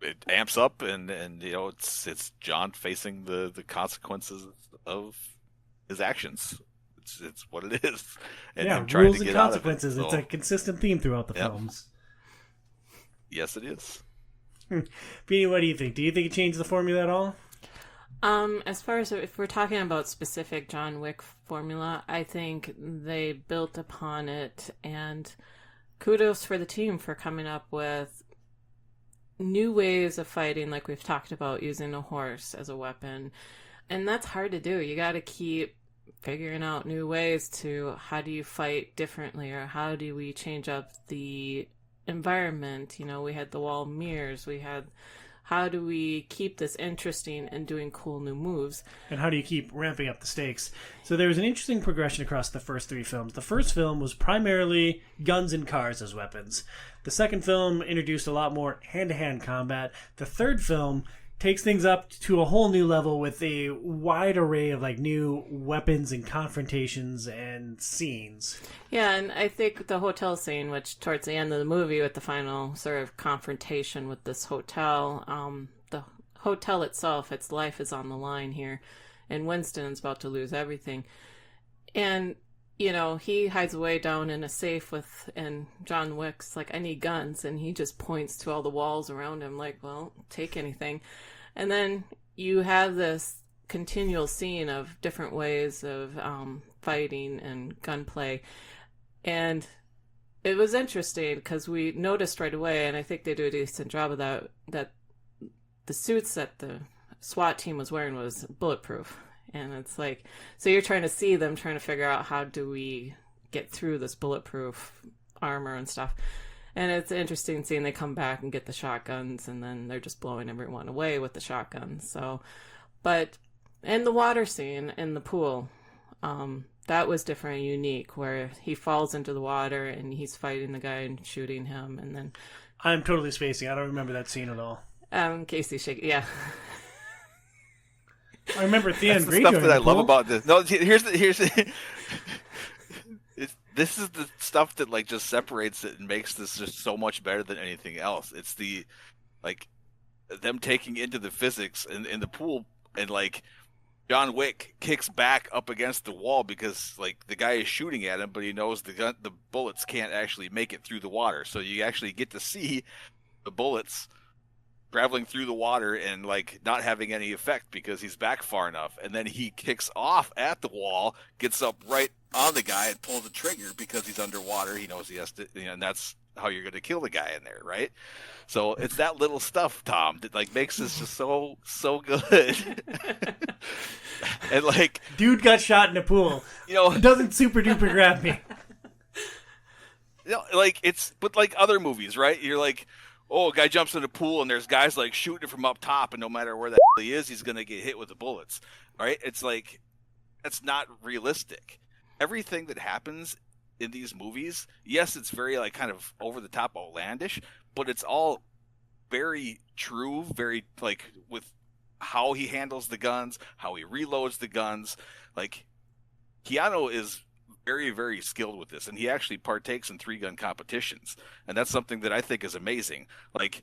it amps up, and you know, it's John facing the consequences of his actions. It's what it is, and yeah, him trying rules to and get consequences. out of it. So, it's a consistent theme throughout the films. Yes, it is. Beanie, what do you think? Do you think it changed the formula at all? As far as if we're talking about specific John Wick formula, I think they built upon it, and kudos for the team for coming up with new ways of fighting, like we've talked about, using a horse as a weapon. And that's hard to do. You got to keep figuring out new ways to how do you fight differently, or how do we change up the environment. You know, we had the wall mirrors, we had how do we keep this interesting and doing cool new moves, and how do you keep ramping up the stakes. So there was an interesting progression across the first three films. The first film was primarily guns and cars as weapons. The second film introduced a lot more hand-to-hand combat. The third film takes things up to a whole new level with a wide array of like new weapons and confrontations and scenes. Yeah, and I think the hotel scene, which towards the end of the movie with the final sort of confrontation with this hotel, the hotel itself, its life is on the line here, and Winston's about to lose everything. And, you know, he hides away down in a safe and John Wick's like, I need guns, and he just points to all the walls around him like, well, take anything. And then you have this continual scene of different ways of fighting and gunplay. And it was interesting because we noticed right away, and I think they do a decent job of that the suits that the SWAT team was wearing was bulletproof. And it's like, so you're trying to see them trying to figure out how do we get through this bulletproof armor and stuff. And it's interesting seeing they come back and get the shotguns, and then they're just blowing everyone away with the shotguns. So, and the water scene in the pool, that was different and unique, where he falls into the water and he's fighting the guy and shooting him, and then I'm totally spacing. I don't remember that scene at all. Casey shaking, yeah. I remember Theon That's the stuff that I love about this. No, here's this is the stuff that like just separates it and makes this just so much better than anything else. It's the like them taking into the physics in the pool, and like John Wick kicks back up against the wall because like the guy is shooting at him, but he knows the bullets can't actually make it through the water. So you actually get to see the bullets traveling through the water and like not having any effect because he's back far enough. And then he kicks off at the wall, gets up right on the guy and pulls the trigger because he's underwater. He knows he has to, and that's how you're going to kill the guy in there, right? So it's that little stuff, Tom, that like makes this just so good. And like, dude got shot in a pool. You know, it doesn't super duper grab me. You know, like but like other movies, right? You're like, oh, a guy jumps in a pool and there's guys like shooting from up top, and no matter where that he is, he's going to get hit with the bullets. Right? It's like, that's not realistic. Everything that happens in these movies, yes, it's very like kind of over the top outlandish, but it's all very true, very like with how he handles the guns, how he reloads the guns. Like, Keanu is very, very skilled with this, and he actually partakes in 3-gun competitions, and that's something that I think is amazing. Like,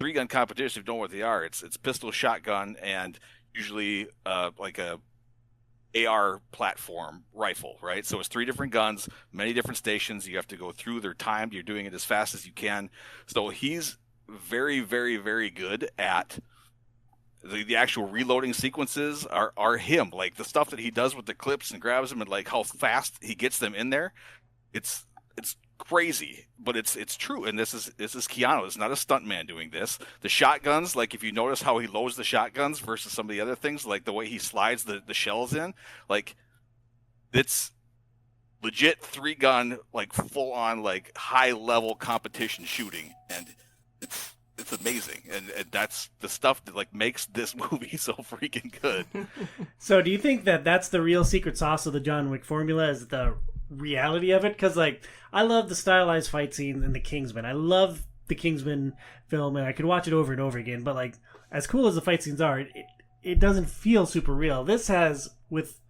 3-gun competitions, if you don't know what they are, it's pistol, shotgun, and usually like a AR platform rifle, right? So it's 3 different guns, many different stations. You have to go through. They're timed. You're doing it as fast as you can. So he's very, very, very good at the actual reloading sequences are him. Like the stuff that he does with the clips and grabs them and like how fast he gets them in there. It's crazy, but it's true. And this is Keanu. It's not a stuntman doing this. The shotguns, like if you notice how he loads the shotguns versus some of the other things, like the way he slides the shells in, like it's legit 3-gun, like full on, like high level competition shooting. And it's amazing, and that's the stuff that like makes this movie so freaking good. So do you think that that's the real secret sauce of the John Wick formula, is the reality of it? Because like I love the stylized fight scene in the Kingsman. I love the Kingsman film, and I could watch it over and over again, but like as cool as the fight scenes are, it doesn't feel super real. This has, with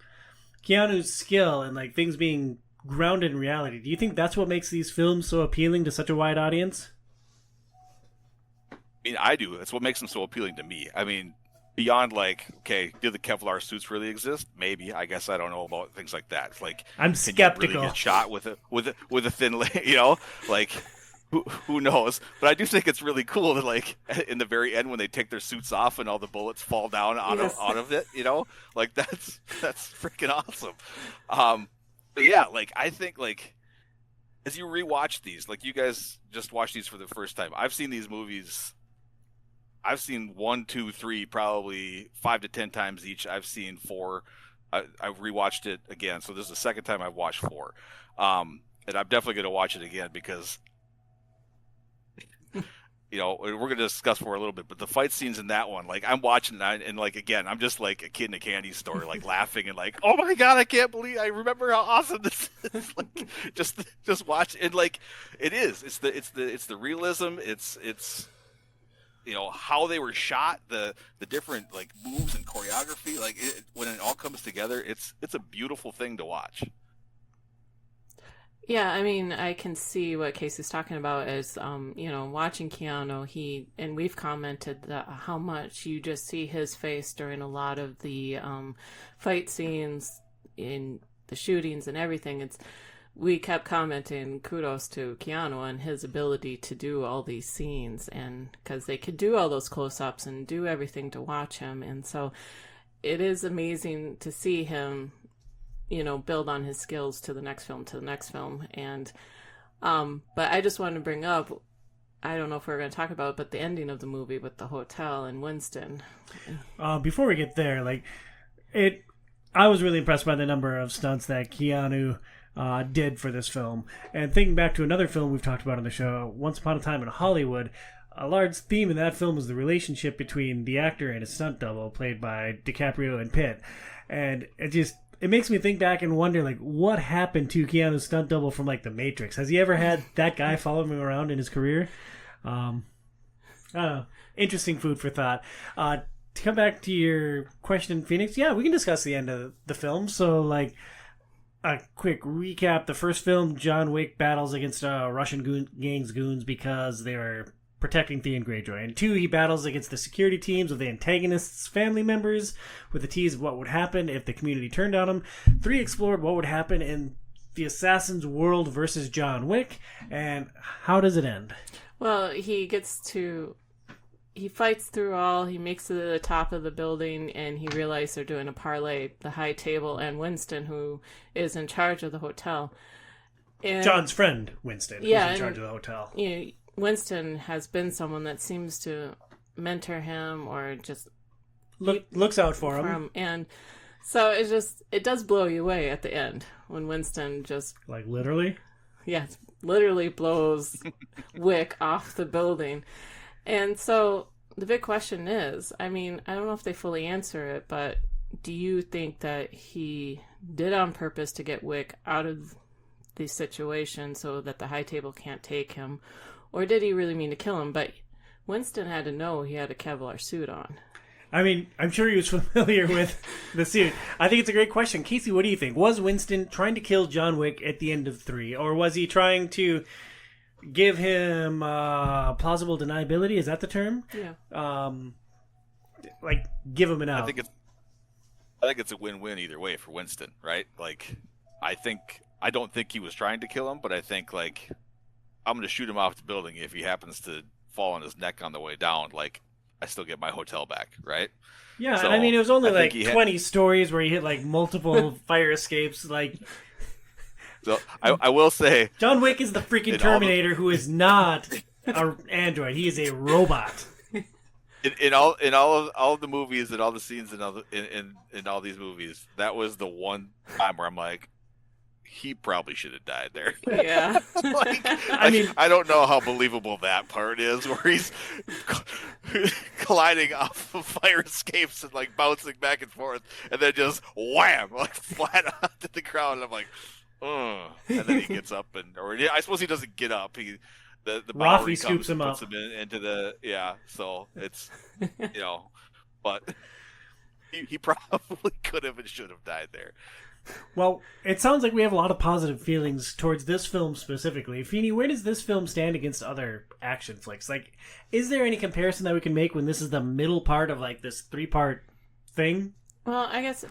Keanu's skill and like things being grounded in reality, do you think that's what makes these films so appealing to such a wide audience? I mean, I do. It's what makes them so appealing to me. I mean, beyond like, okay, do the Kevlar suits really exist? Maybe. I guess I don't know about things like that. It's like, I'm skeptical. Can you really get shot with a thin, you know, like, who knows? But I do think it's really cool that, like, in the very end when they take their suits off and all the bullets fall down out of it, like that's freaking awesome. But yeah, like I think like as you rewatch these, like you guys just watched these for the first time. I've seen these movies. I've seen 1, 2, 3, probably 5 to 10 times each. I've seen 4. I've rewatched it again, so this is the second time I've watched 4. And I'm definitely going to watch it again because. We're going to discuss for a little bit, but the fight scenes in that one, like I'm watching that and like, again, I'm just like a kid in a candy store, like laughing and like, oh my God, I remember how awesome this is. Like just watch. And like, it's the realism. It's how they were shot, the different like moves and choreography, like when it all comes together, it's a beautiful thing to watch. Yeah, I mean, I can see what Casey's talking about is, watching Keanu, and we've commented that how much you just see his face during a lot of the fight scenes in the shootings and everything. We kept commenting kudos to Keanu and his ability to do all these scenes, and because they could do all those close-ups and do everything to watch him. And so it is amazing to see him build on his skills to the next film. And, but I just wanted to bring up, I don't know if we're going to talk about it, but the ending of the movie with the hotel and Winston. Before we get there, I was really impressed by the number of stunts that Keanu did for this film. And thinking back to another film we've talked about on the show, Once Upon a Time in Hollywood, a large theme in that film was the relationship between the actor and his stunt double, played by DiCaprio and Pitt. And it makes me think back and wonder, like, what happened to Keanu's stunt double from, like, The Matrix? Has he ever had that guy follow him around in his career? I don't know. Interesting food for thought. To come back to your question, Phoenix, yeah, we can discuss the end of the film. So, like, a quick recap. The first film, John Wick battles against Russian gang's goons because they were protecting Theon Greyjoy. And 2, he battles against the security teams of the antagonist's family members with a tease of what would happen if the community turned on him. 3 explored what would happen in the assassin's world versus John Wick. And how does it end? Well, he fights through all, he makes it to the top of the building, and he realizes they're doing a parlay, the High Table and Winston, who is in charge of the hotel. And John's friend, Winston, who's in charge of the hotel. Winston has been someone that seems to mentor him or just looks out for him. And so it does blow you away at the end when Winston just literally literally blows Wick off the building. And so the big question is, I mean, I don't know if they fully answer it, but do you think that he did on purpose to get Wick out of the situation so that the High Table can't take him? Or did he really mean to kill him? But Winston had to know he had a Kevlar suit on. I mean, I'm sure he was familiar with the suit. I think it's a great question. Casey, what do you think? Was Winston trying to kill John Wick at the end of 3? Or was he trying to give him plausible deniability? Is that the term? Yeah. Give him an out. I think it's a win-win either way for Winston, right? Like, I don't think he was trying to kill him, but I think, like, I'm going to shoot him off the building if he happens to fall on his neck on the way down. Like, I still get my hotel back, right? Yeah, so, and I mean, it was only 20 stories where he hit multiple fire escapes. So I will say, John Wick is the freaking Terminator who is not an android. He is a robot. In all of the movies and all the scenes in all these movies, that was the one time where I'm like, he probably should have died there. Yeah. I don't know how believable that part is, where he's colliding off of fire escapes and bouncing back and forth, and then just wham, flat onto the ground. And I'm like, oh. And then he gets up, or I suppose he doesn't get up. The Rafi scoops him up, puts him into the So it's but he probably could have and should have died there. Well, it sounds like we have a lot of positive feelings towards this film specifically. Feeny, where does this film stand against other action flicks? Is there any comparison that we can make when this is the middle part of this 3-part thing? Well, I guess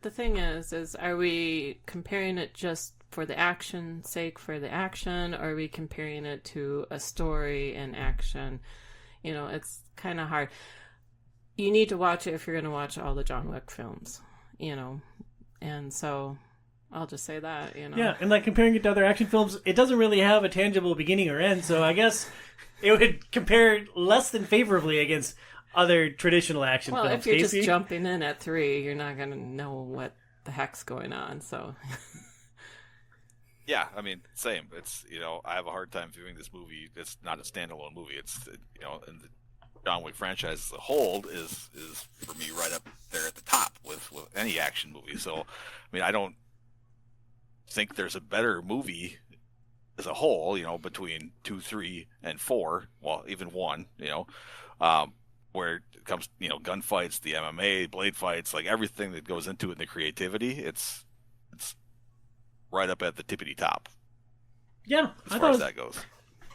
the thing is are we comparing it just for the action sake for the action, or are we comparing it to a story and action? You know, it's kind of hard. You need to watch it if you're going to watch all the John Wick films, you know, and so I'll just say that, you know. Yeah, and like comparing it to other action films, it doesn't really have a tangible beginning or end, so I guess it would compare less than favorably against other traditional action films. Well, if you're Casey? just jumping in at 3, you're not going to know what the heck's going on, so... Yeah, I mean, same. It's, you know, I have a hard time viewing this movie. It's not a standalone movie. It's, you know, and the John Wick franchise as a whole is for me right up there at the top with any action movie. So, I mean, I don't think there's a better movie as a whole, you know, between 2, 3, and 4. Well, even 1, you know, where it comes, you know, gunfights, the MMA, blade fights, like everything that goes into it, and the creativity. It's right up at the tippity top. Yeah, as far as that goes.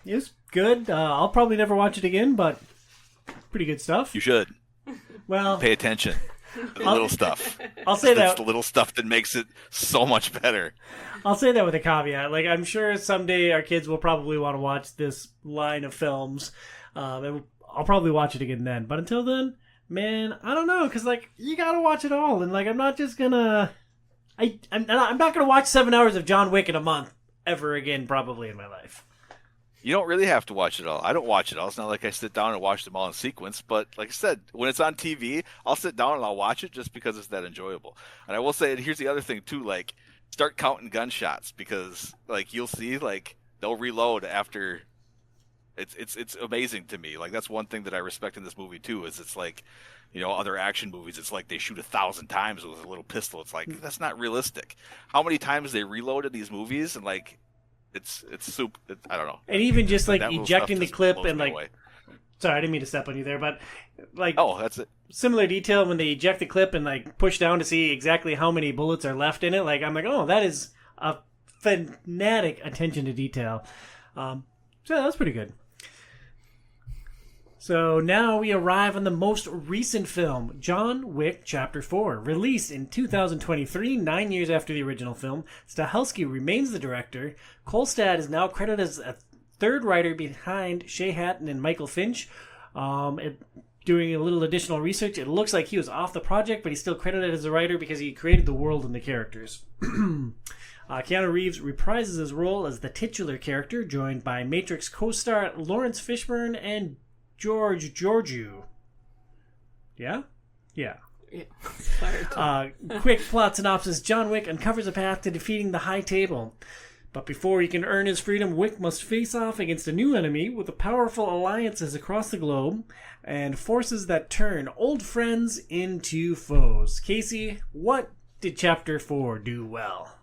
It's good. I'll probably never watch it again, but pretty good stuff. You should. Well, pay attention. The little stuff. I'll say that. It's the little stuff that makes it so much better. I'll say that with a caveat. Like, I'm sure someday our kids will probably want to watch this line of films, and I'll probably watch it again then. But until then, man, I don't know, because like you gotta watch it all, and like I'm not just gonna. I'm not gonna watch 7 hours of John Wick in a month ever again, probably in my life. You don't really have to watch it all. I don't watch it all. It's not like I sit down and watch them all in sequence. But like I said, when it's on TV, I'll sit down and I'll watch it just because it's that enjoyable. And I will say, and here's the other thing too, like start counting gunshots, because like you'll see like they'll reload after. It's amazing to me. Like that's one thing that I respect in this movie too, is it's like, you know, other action movies, it's like they shoot 1,000 times with a little pistol. It's like, that's not realistic. How many times they reload in these movies, and like, it's soup. I don't know. And even just like ejecting the clip and like, away. Sorry, I didn't mean to step on you there, but like, oh, that's it. Similar detail when they eject the clip and like push down to see exactly how many bullets are left in it. Like, I'm like, oh, that is a fanatic attention to detail. So that's pretty good. So now we arrive on the most recent film, John Wick Chapter 4. Released in 2023, 9 years after the original film, Stahelski remains the director. Kolstad is now credited as a third writer behind Shay Hatton and Michael Finch. Doing a little additional research, it looks like he was off the project, but he's still credited as a writer because he created the world and the characters. Keanu Reeves reprises his role as the titular character, joined by Matrix co-star Lawrence Fishburne and George Georgiou. Yeah? Yeah. Quick plot synopsis. John Wick uncovers a path to defeating the High Table. But before he can earn his freedom, Wick must face off against a new enemy with the powerful alliances across the globe and forces that turn old friends into foes. Casey, what did Chapter 4 do well?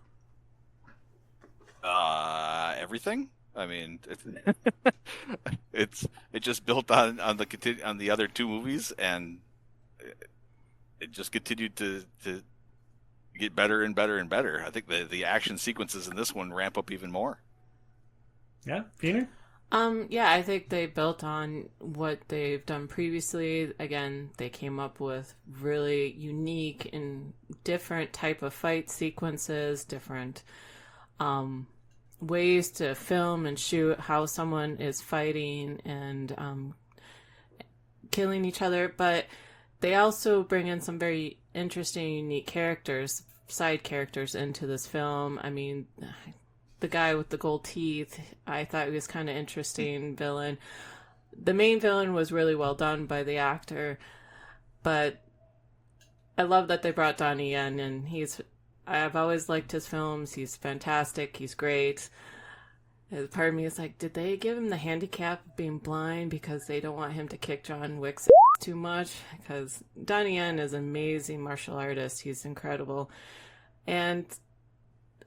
Everything. I mean, it just built on the other two movies, and it just continued to get better and better and better. I think the action sequences in this one ramp up even more. Yeah, Peter? Yeah, I think they built on what they've done previously. Again, they came up with really unique and different type of fight sequences, different ways to film and shoot how someone is fighting and killing each other, but they also bring in some very interesting, unique characters, side characters into this film. I mean, the guy with the gold teeth, I thought he was kind of interesting villain. The main villain was really well done by the actor, but I love that they brought Donnie Yen, and I've always liked his films. He's fantastic. He's great. Part of me is like, did they give him the handicap of being blind because they don't want him to kick John Wick's ass too much? Because Donnie Yen is an amazing martial artist. He's incredible. And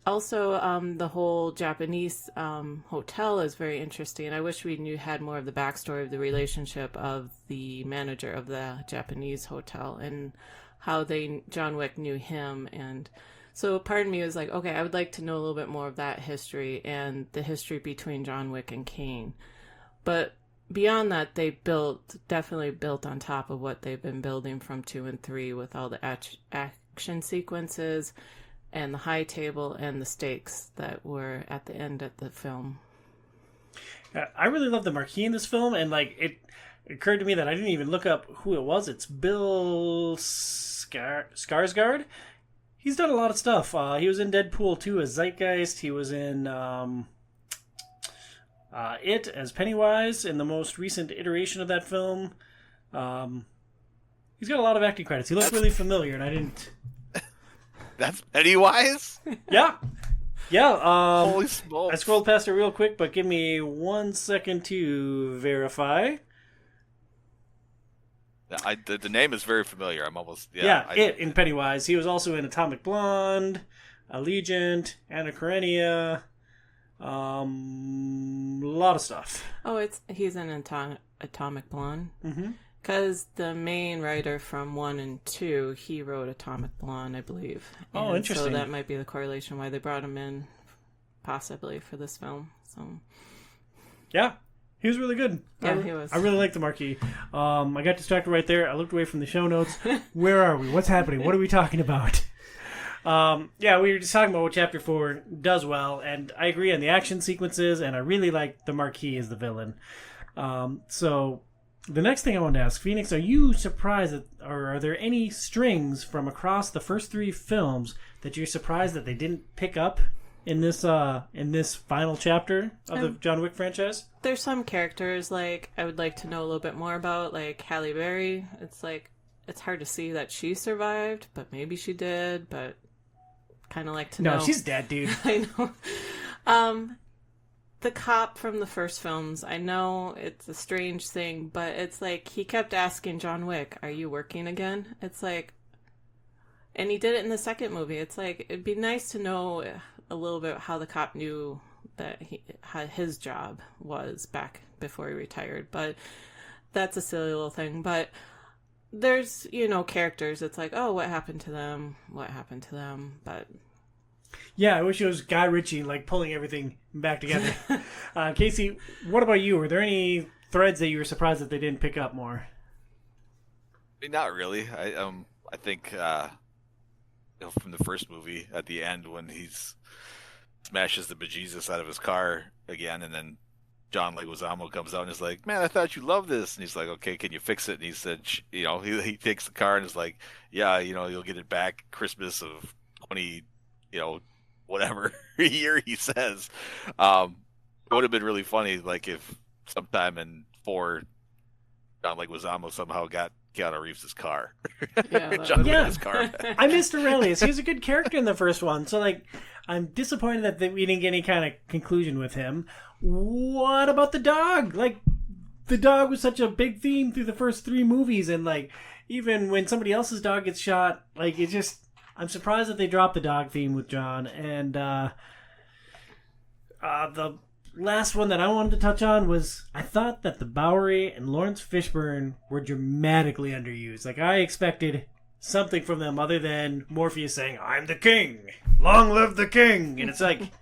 also, the whole Japanese hotel is very interesting. I wish we had more of the backstory of the relationship of the manager of the Japanese hotel and how John Wick knew him. And so part of me was like, okay, I would like to know a little bit more of that history and the history between John Wick and Kane. But beyond that, they definitely built on top of what they've been building from 2 and 3 with all the action sequences and the high table and the stakes that were at the end of the film. I really love the marquee in this film, and like it occurred to me that I didn't even look up who it was. It's Bill Skarsgård. He's done a lot of stuff. He was in Deadpool 2 as Zeitgeist. He was in It as Pennywise in the most recent iteration of that film. He's got a lot of acting credits. He looked really familiar, and I didn't... That's Pennywise? Yeah. Yeah. Holy smokes. I scrolled past it real quick, but give me 1 second to verify. The name is very familiar. I'm almost... It in Pennywise. He was also in Atomic Blonde, Allegiant, Anna Karenina, a lot of stuff. Oh, he's in Atomic Blonde? Mm-hmm. Because the main writer from 1 and 2, he wrote Atomic Blonde, I believe. Oh, interesting. So that might be the correlation why they brought him in, possibly, for this film. So, yeah, he was really good. Yeah, he was. I really liked the marquee. I got distracted right there. I looked away from the show notes. Where are we? What's happening? What are we talking about? Yeah, we were just talking about what Chapter 4 does well, and I agree on the action sequences, and I really like the marquee as the villain. So... the next thing I wanted to ask, Phoenix, are you surprised or are there any strings from across the first 3 films that you're surprised that they didn't pick up in this final chapter of the John Wick franchise? There's some characters like I would like to know a little bit more about, like Halle Berry. It's like it's hard to see that she survived, but maybe she did. But kind of like to know. No, she's dead, dude. I know. The cop from the first films, I know it's a strange thing, but it's like he kept asking John Wick, "Are you working again?" It's like, and he did it in the second movie. It's like, it'd be nice to know a little bit how the cop knew that how his job was back before he retired. But that's a silly little thing. But there's, characters. It's like, oh, what happened to them? What happened to them? But... yeah, I wish it was Guy Ritchie, like, pulling everything back together. Casey, what about you? Were there any threads that you were surprised that they didn't pick up more? Not really. I think from the first movie at the end when he's smashes the bejesus out of his car again, and then John Leguizamo comes out and is like, "Man, I thought you loved this," and he's like, "Okay, can you fix it?" And he said, he takes the car and is like, "Yeah, you'll get it back Christmas of 20." Whatever year he says. It would have been really funny, like if sometime in 4, John Leguizamo somehow got Keanu Reeves' car. Yeah, his car. I missed Aurelius. He was a good character in the first one, so like I'm disappointed that we didn't get any kind of conclusion with him. What about the dog? Like the dog was such a big theme through the first 3 movies, and like even when somebody else's dog gets shot, like it just. I'm surprised that they dropped the dog theme with John. And the last one that I wanted to touch on was I thought that the Bowery and Lawrence Fishburne were dramatically underused. Like, I expected something from them other than Morpheus saying, "I'm the king! Long live the king!" And it's like,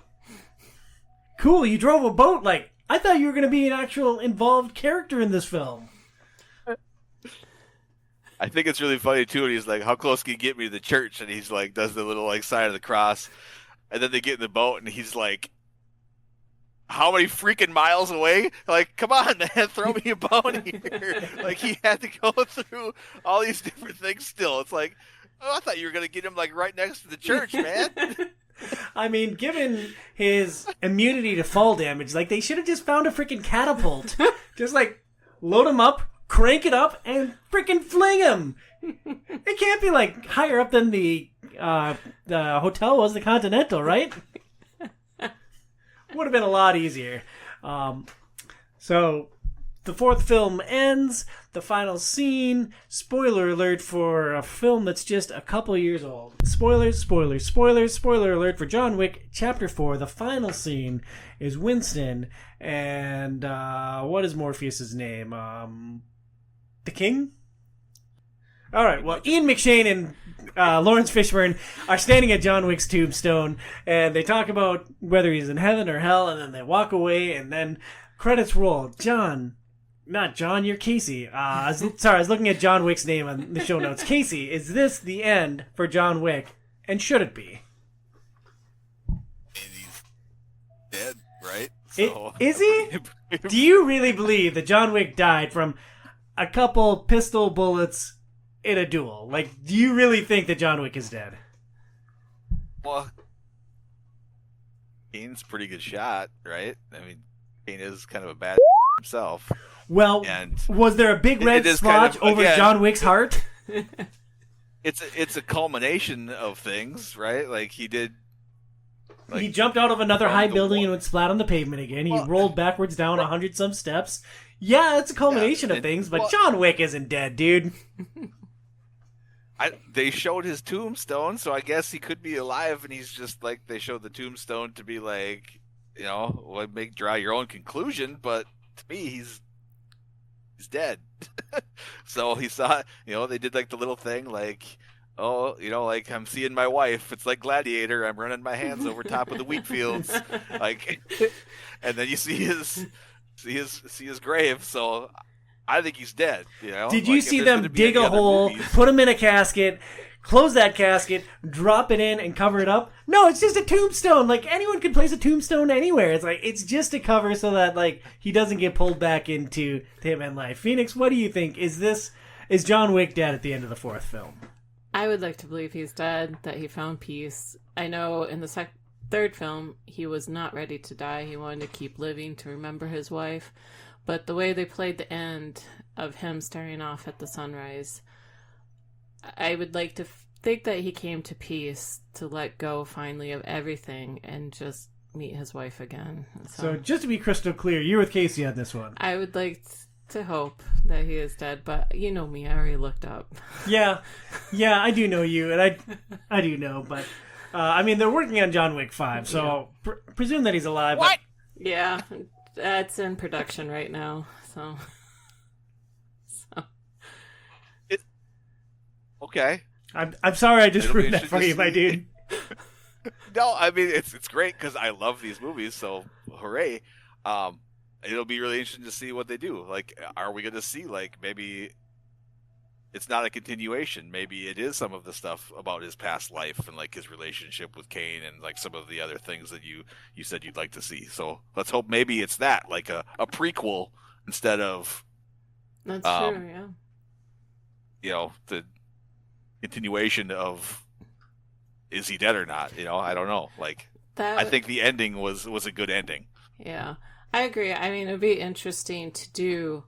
cool, you drove a boat. Like, I thought you were going to be an actual involved character in this film. I think it's really funny too. And he's like, "How close can you get me to the church?" And he's like, does the little like sign of the cross, and then they get in the boat, and he's like, "How many freaking miles away? Like, come on, man, throw me a bone here!" Like he had to go through all these different things. Still, it's like, oh, I thought you were gonna get him like right next to the church, man. I mean, given his immunity to fall damage, like they should have just found a freaking catapult, just like load him up. Crank it up and freaking fling him. It can't be like higher up than the hotel was, the Continental, right? Would have been a lot easier. So the 4th film ends. The final scene. Spoiler alert for a film that's just a couple years old. Spoilers. Spoiler alert for John Wick Chapter 4. The final scene is Winston and what is Morpheus' name? The King? Alright, well, Ian McShane and Lawrence Fishburne are standing at John Wick's tombstone, and they talk about whether he's in heaven or hell, and then they walk away, and then credits roll. Not John, you're Casey. I was looking at John Wick's name on the show notes. Casey, is this the end for John Wick? And should it be? So, Is he? Do you really believe that John Wick died from a couple pistol bullets in a duel? Like, do you really think that John Wick is dead? Well, Kane's a pretty good shot, right? I mean, Kane is kind of a bad himself. Well, and was there a big red splotch over John Wick's heart? It's a culmination of things, right? Like he did. Like, he jumped out of another high building and went splat on the pavement again. He rolled backwards down 100-some steps. Yeah, it's a culmination of things, but John Wick isn't dead, dude. They showed his tombstone, so I guess he could be alive, and he's just like, they showed the tombstone to be like, draw your own conclusion, but to me, he's dead. So he saw, they did like the little thing, like, like I'm seeing my wife. It's like Gladiator. I'm running my hands over top of the wheat fields, like, and then you see his grave. So I think he's dead. Did you see them dig a hole, put him in a casket, close that casket, drop it in, and cover it up? No, it's just a tombstone. Like, anyone could place a tombstone anywhere. It's like, it's just a cover so that, like, he doesn't get pulled back into Hitman Life. Phoenix, what do you think? Is John Wick dead at the end of the fourth film? I would like to believe he's dead, that he found peace. I know in the third film, he was not ready to die. He wanted to keep living to remember his wife. But the way they played the end of him staring off at the sunrise, I would like to think that he came to peace, to let go finally of everything and just meet his wife again. So just to be crystal clear, you're with Casey on this one. I would like to hope that he is dead, but you know me, I already looked up. Yeah, I do know you, and I do know, but I mean, they're working on John Wick 5, so presume that he's alive. What? But... Yeah, that's in production right now, so. Okay. I'm sorry I just ruined that for you, my dude. No, I mean, it's great because I love these movies, so hooray. It'll be really interesting to see what they do. Like, are we going to see, like, maybe it's not a continuation. Maybe it is some of the stuff about his past life and, like, his relationship with Kane and, like, some of the other things that you said you'd like to see. So let's hope maybe it's that, like a prequel instead of... That's true, yeah. The continuation of is he dead or not? I don't know. Like, I think the ending was a good ending. Yeah. I agree. I mean, it would be interesting to do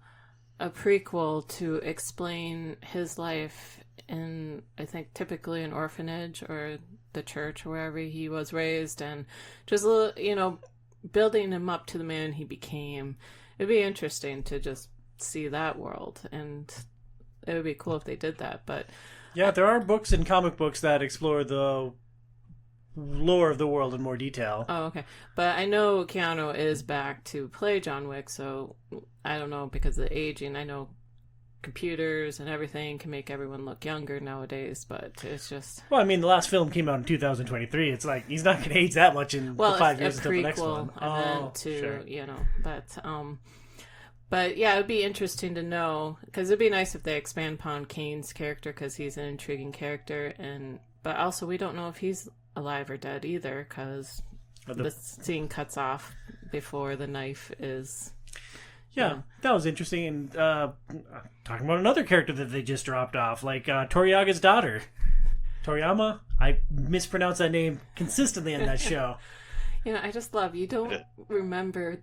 a prequel to explain his life in, I think, typically an orphanage or the church or wherever he was raised, and just, building him up to the man he became. It'd be interesting to just see that world, and it would be cool if they did that. But yeah, there are books and comic books that explore the lore of the world in more detail. Oh, okay. But I know Keanu is back to play John Wick, so I don't know, because of the aging. I know computers and everything can make everyone look younger nowadays, but it's just... Well, I mean, the last film came out in 2023. It's like, he's not going to age that much in the 5 years until the next one. But yeah, it would be interesting to know, because it'd be nice if they expand upon Kane's character, because he's an intriguing character, but also we don't know if he's alive or dead either, because the scene cuts off before the knife is... Yeah, that was interesting. And talking about another character that they just dropped off, like Toriyama's daughter. Toriyama? I mispronounce that name consistently in that show. I just love, you don't remember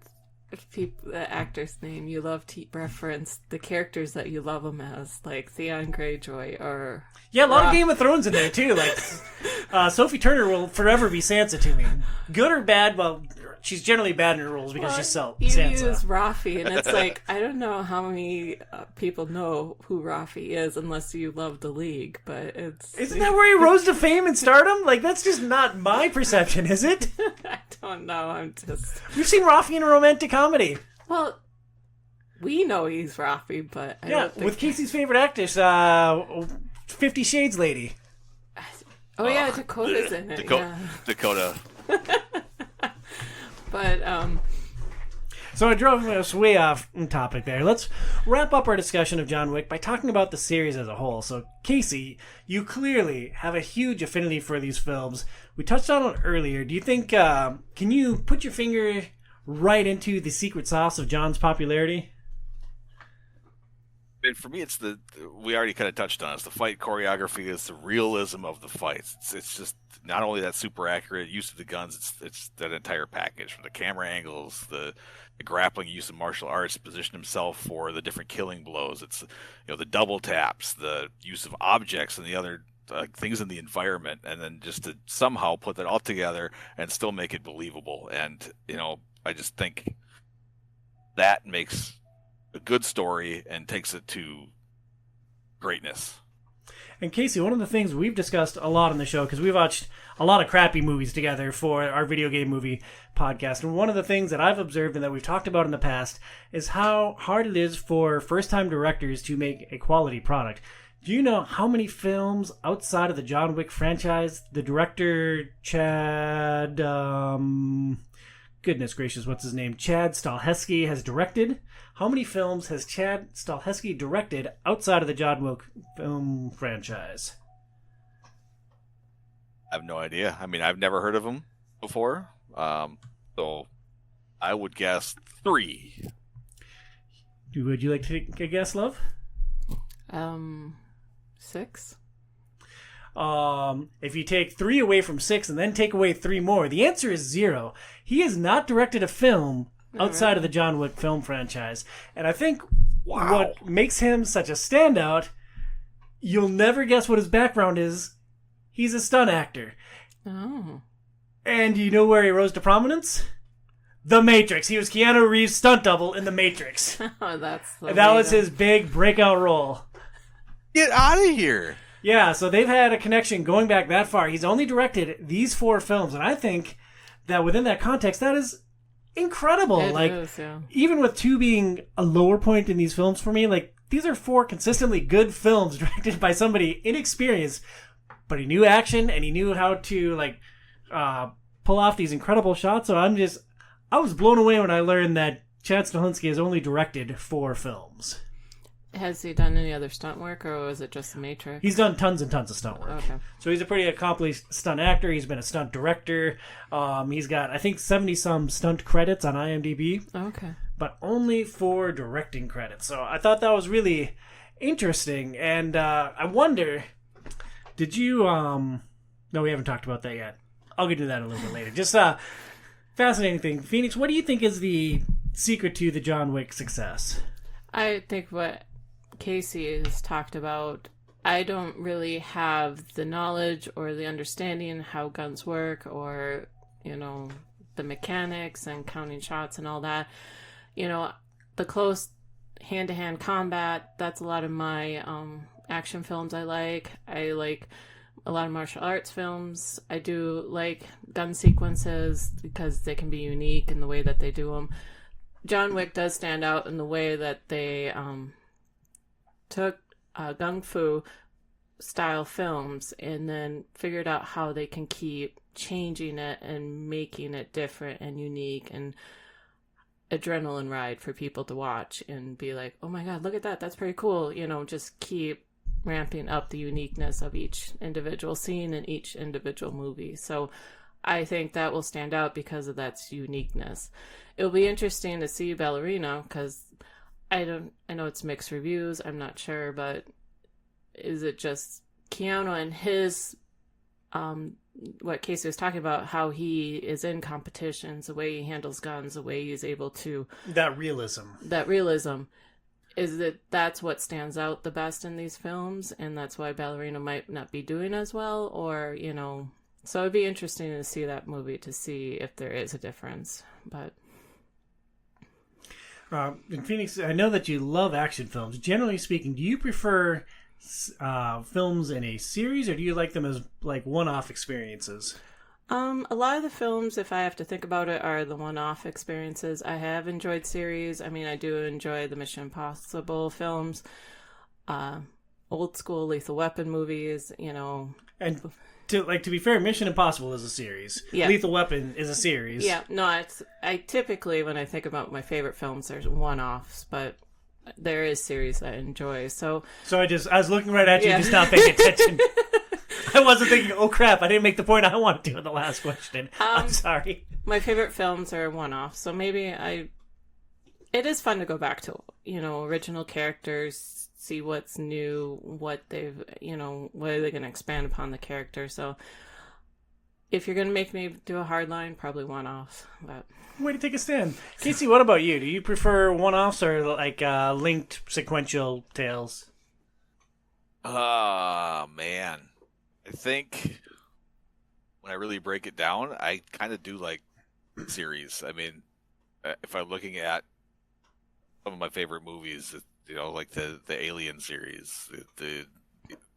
the actor's name. You love to reference the characters that you love them as, like Theon Greyjoy or... Yeah, a lot of Game of Thrones in there, too. Like, Sophie Turner will forever be Sansa to me. Good or bad, well... She's generally bad in her roles because she's Sansa. You use Rafi, and it's like, I don't know how many people know who Rafi is unless you love the League, but it's... Isn't that where he rose to fame and stardom? Like, that's just not my perception, is it? I don't know, I'm just... We've seen Rafi in a romantic comedy. Well, we know he's Rafi, but I don't think... with Casey's favorite actress, 50 Shades lady. Oh, yeah, Dakota's in it. Dakota. But, So I drove us way off topic there. Let's wrap up our discussion of John Wick by talking about the series as a whole. So, Casey, you clearly have a huge affinity for these films. We touched on it earlier. Do you think, can you put your finger right into the secret sauce of John's popularity? And for me, it's we already kind of touched on it. It's the fight choreography, it's the realism of the fights. It's just not only that super accurate use of the guns, it's that entire package from the camera angles, the grappling use of martial arts to position himself for the different killing blows. It's the double taps, the use of objects and the other things in the environment, and then just to somehow put that all together and still make it believable. And I just think that makes a good story and takes it to greatness. And Casey, one of the things we've discussed a lot on the show, because we've watched a lot of crappy movies together for our video game movie podcast, and one of the things that I've observed and that we've talked about in the past is how hard it is for first-time directors to make a quality product. Do you know how many films outside of the John Wick franchise the director Chad... goodness gracious, what's his name? Chad Stahelski has directed? How many films has Chad Stahelski directed outside of the John Wick Film Franchise? I have no idea. I mean, I've never heard of him before. So I would guess 3. Would you like to take a guess, Love? 6. If you take 3 away from 6 and then take away 3 more, the answer is 0. He has not directed a film outside of the John Wick film franchise. And I think what makes him such a standout, you'll never guess what his background is. He's a stunt actor. Oh. And you know where he rose to prominence? The Matrix. He was Keanu Reeves' stunt double in The Matrix. Oh, that was his big breakout role. Get out of here. Yeah, so they've had a connection going back that far. He's only directed these 4 films, and I think that within that context, that is incredible. It is, yeah. Even with 2 being a lower point in these films for me, these are 4 consistently good films directed by somebody inexperienced, but he knew action and he knew how to pull off these incredible shots. So I was blown away when I learned that Chad Stahelski has only directed 4 films. Has he done any other stunt work, or was it just The Matrix? He's done tons and tons of stunt work. Okay. So he's a pretty accomplished stunt actor. He's been a stunt director. He's got, I think, 70-some stunt credits on IMDb. Okay. But only 4 directing credits. So I thought that was really interesting. And I wonder, did you... No, we haven't talked about that yet. I'll get to that a little bit later. Just fascinating thing. Phoenix, what do you think is the secret to the John Wick success? I think what Casey has talked about, I don't really have the knowledge or the understanding how guns work, or the mechanics and counting shots and all that. The close hand-to-hand combat, that's a lot of my action films I like a lot of martial arts films. I do like gun sequences because they can be unique in the way that they do them. John Wick does stand out in the way that they took gung fu style films and then figured out how they can keep changing it and making it different and unique and adrenaline ride for people to watch and be like, oh my god, look at that, that's pretty cool. Just keep ramping up the uniqueness of each individual scene in each individual movie. So I think that will stand out because of that uniqueness. It'll be interesting to see Ballerina, because I know it's mixed reviews, I'm not sure, but is it just Keanu and his what Casey was talking about, how he is in competitions, the way he handles guns, the way he's able to... That realism. Is that's what stands out the best in these films, and that's why Ballerina might not be doing as well, or, So it'd be interesting to see that movie to see if there is a difference, but... in Phoenix, I know that you love action films. Generally speaking, do you prefer films in a series, or do you like them as one-off experiences? A lot of the films, if I have to think about it, are the one-off experiences. I have enjoyed series. I mean, I do enjoy the Mission Impossible films, old school Lethal Weapon movies, And to be fair, Mission Impossible is a series. Yeah. Lethal Weapon is a series. Yeah, no, I typically, when I think about my favorite films, there's one-offs, but there is series that I enjoy. So I was looking right at you, just not paying attention. I wasn't thinking, oh crap, I didn't make the point I wanted to in the last question. I'm sorry. My favorite films are one-off, so maybe it is fun to go back to, original characters, see what's new, what they've, what are they going to expand upon the character. So if you're going to make me do a hard line, probably one-offs. But Way to take a stand. Casey, what about you? Do you prefer one-offs or like linked sequential tales? Man. I think when I really break it down, I kind of do like series. I mean, if I'm looking at some of my favorite movies, like the Alien series, the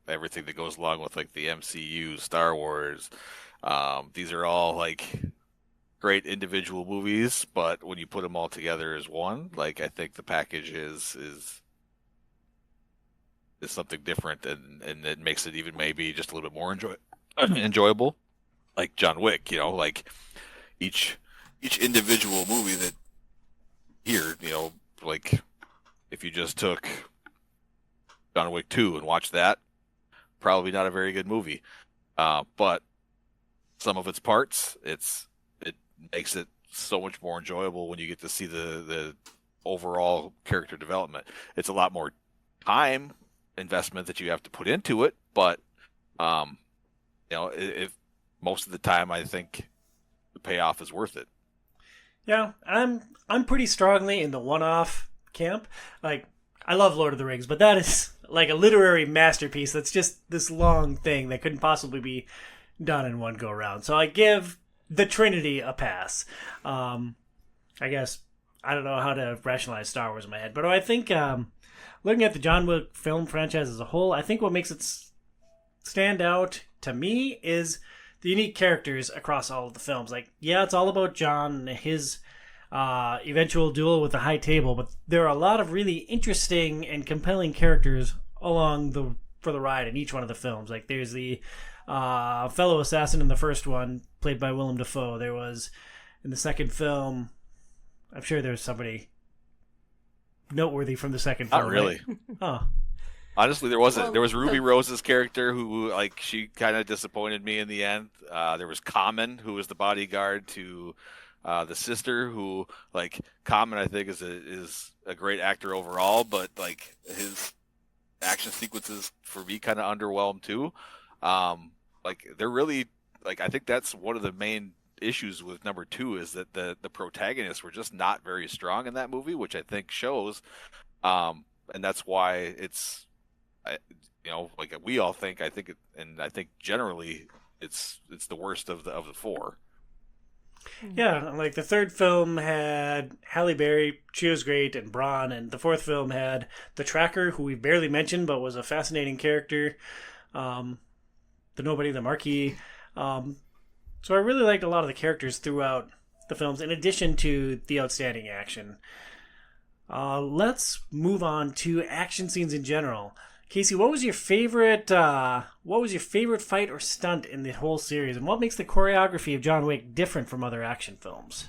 everything that goes along with like the MCU, Star Wars, these are all like great individual movies, but when you put them all together as one, like I think the package is something different, and it makes it even maybe just a little bit more enjoyable. Like John Wick, like each individual movie that here, like if you just took John Wick 2 and watched that, probably not a very good movie. But some of its parts, it makes it so much more enjoyable when you get to see the overall character development. It's a lot more time investment that you have to put into it, but if most of the time I think the payoff is worth it. Yeah, I'm pretty strongly in the one-off camp. Like, I love Lord of the Rings, but that is like a literary masterpiece that's just this long thing that couldn't possibly be done in one go-around. So I give the Trinity a pass. I guess I don't know how to rationalize Star Wars in my head, but I think looking at the John Wick film franchise as a whole, I think what makes it stand out to me is the unique characters across all of the films. Like, yeah, it's all about John and his eventual duel with the High Table, but there are a lot of really interesting and compelling characters for the ride in each one of the films. Like, there's the fellow assassin in the first one, played by Willem Dafoe. There was, in the second film, I'm sure there's somebody noteworthy from the second film. Not really. Right? Oh. Honestly, there wasn't. There was Ruby Rose's character who, like, she kind of disappointed me in the end. There was Common, who was the bodyguard to the sister, who, like, Common, I think, is a great actor overall, but, like, his action sequences, for me, kind of underwhelmed, too. Like, they're really, like, I think that's one of the main issues with number 2 is that the protagonists were just not very strong in that movie, which I think shows. And that's why it's, like we all think, I think generally it's the worst of the 4. Yeah, like the third film had Halle Berry, she was great, and Braun, and the fourth film had the Tracker, who we barely mentioned but was a fascinating character, the Nobody, the Marquis. So I really liked a lot of the characters throughout the films, in addition to the outstanding action. Let's move on to action scenes in general. Casey, what was your favorite fight or stunt in the whole series, and what makes the choreography of John Wick different from other action films?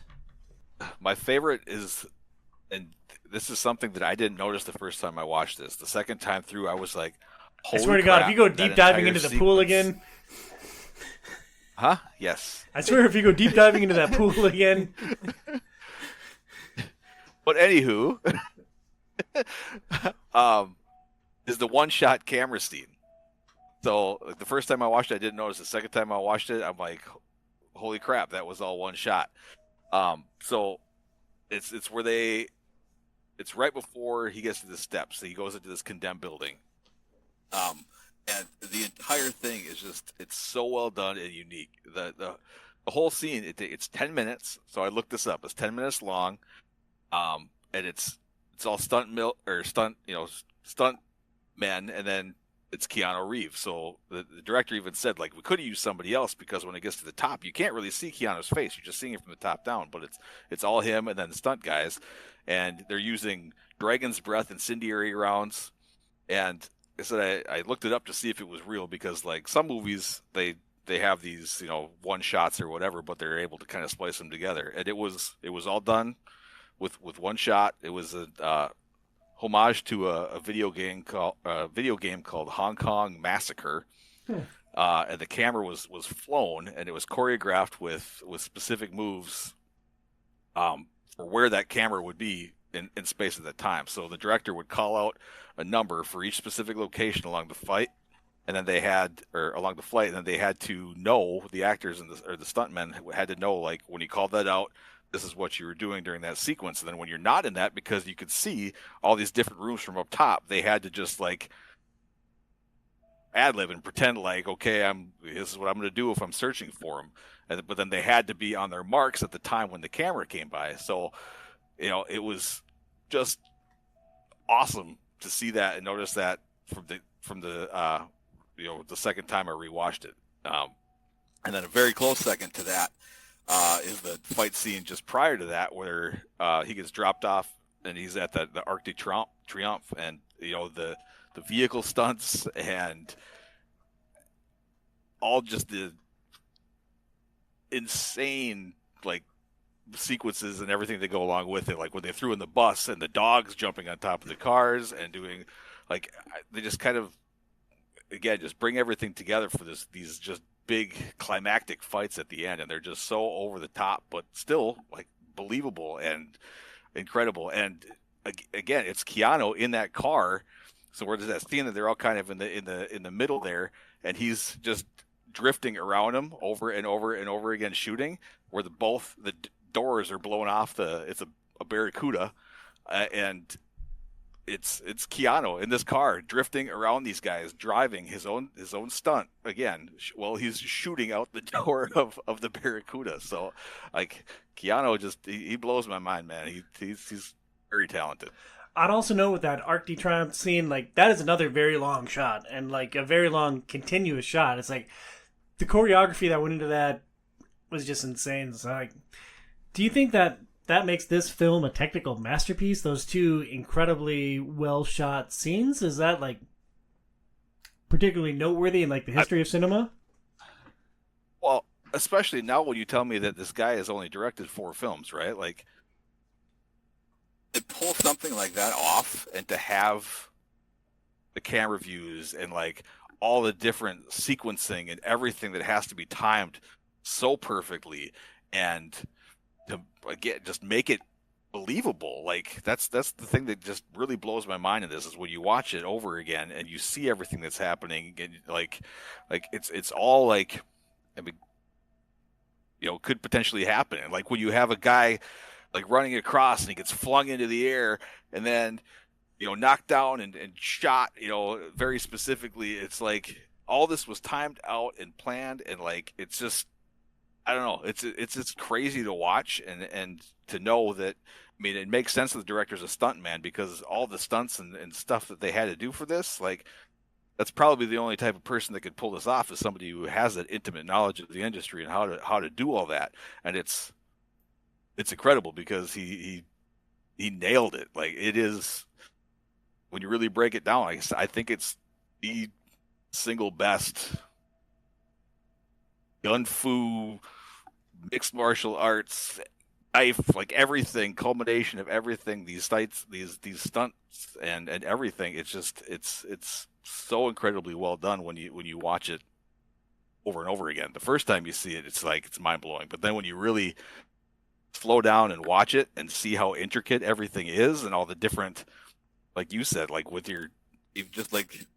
My favorite is, and this is something that I didn't notice the first time I watched this. The second time through, I was like, holy I swear to God, crap, if you go deep diving into the pool again... Huh? Yes. I swear if you go deep diving into that pool again... But anywho... is the one-shot camera scene. So the first time I watched it, I didn't notice. The second time I watched it, I'm like, holy crap, that was all one shot. So it's where it's right before he gets to the steps. So he goes into this condemned building. And the entire thing is just, it's so well done and unique. The whole scene, it's 10 minutes. So I looked this up. It's 10 minutes long. And it's all stunt men, and then it's Keanu Reeves. So the director even said, like, we could have used somebody else because when it gets to the top, you can't really see Keanu's face. You're just seeing it from the top down, but it's all him and then the stunt guys. And they're using dragon's breath incendiary rounds. And I said I looked it up to see if it was real because, like, some movies, they have these, one shots or whatever, but they're able to kind of splice them together. And it was all done with one shot. It was a homage to a video game called Hong Kong Massacre. and the camera was flown, and it was choreographed with specific moves for where that camera would be in space at that time. So the director would call out a number for each specific location along the fight, and then they had, or along the flight, and then they had to know, the actors and the stuntmen had to know, like, when he called that out, this is what you were doing during that sequence. And then when you're not in that, because you could see all these different rooms from up top, they had to just like ad lib and pretend like, okay, this is what I'm going to do if I'm searching for him. But then they had to be on their marks at the time when the camera came by. So, it was just awesome to see that and notice that from the the second time I rewatched it. And then a very close second to that is the fight scene just prior to that, where he gets dropped off and he's at the Arc de Triomphe, and the vehicle stunts and all just the insane like sequences and everything that go along with it, like when they threw in the bus and the dogs jumping on top of the cars and doing like, they just kind of, again, just bring everything together for these just big climactic fights at the end, and they're just so over the top but still like believable and incredible. And again, it's Keanu in that car, so where does that scene that they're all kind of in the middle there, and he's just drifting around him over and over and over again, shooting, where both the doors are blown off. It's a Barracuda, and it's Keanu in this car drifting around these guys, driving his own stunt again while he's shooting out the door of the Barracuda. So like, Keanu just he blows my mind, man. He's very talented. I'd also know with that Arc de Triomphe scene, like, that is another very long shot, and like a very long continuous shot. It's like the choreography that went into that was just insane. So like, do you think that makes this film a technical masterpiece? Those two incredibly well shot scenes? Is that like particularly noteworthy in like the history of cinema? Well, especially now when you tell me that this guy has only directed 4 films, right? Like, to pull something like that off and to have the camera views and like all the different sequencing and everything that has to be timed so perfectly, and to again just make it believable. Like, that's the thing that just really blows my mind in this, is when you watch it over again and you see everything that's happening, and like it's all like, I mean, could potentially happen. And like when you have a guy like running across and he gets flung into the air and then knocked down and shot very specifically, it's like all this was timed out and planned, and like it's just, I don't know, it's crazy to watch and to know that. I mean, it makes sense that the director's a stuntman, because all the stunts and stuff that they had to do for this, like, that's probably the only type of person that could pull this off, is somebody who has that intimate knowledge of the industry and how to do all that. And it's incredible, because he nailed it. Like, it is, when you really break it down, I think it's the single best gun fu, mixed martial arts, knife, like everything, culmination of everything, these sights, these stunts and everything. It's just, it's so incredibly well done when you watch it over and over again. The first time you see it, it's like, it's mind blowing. But then when you really slow down and watch it and see how intricate everything is, and all the different, like you said, like with just like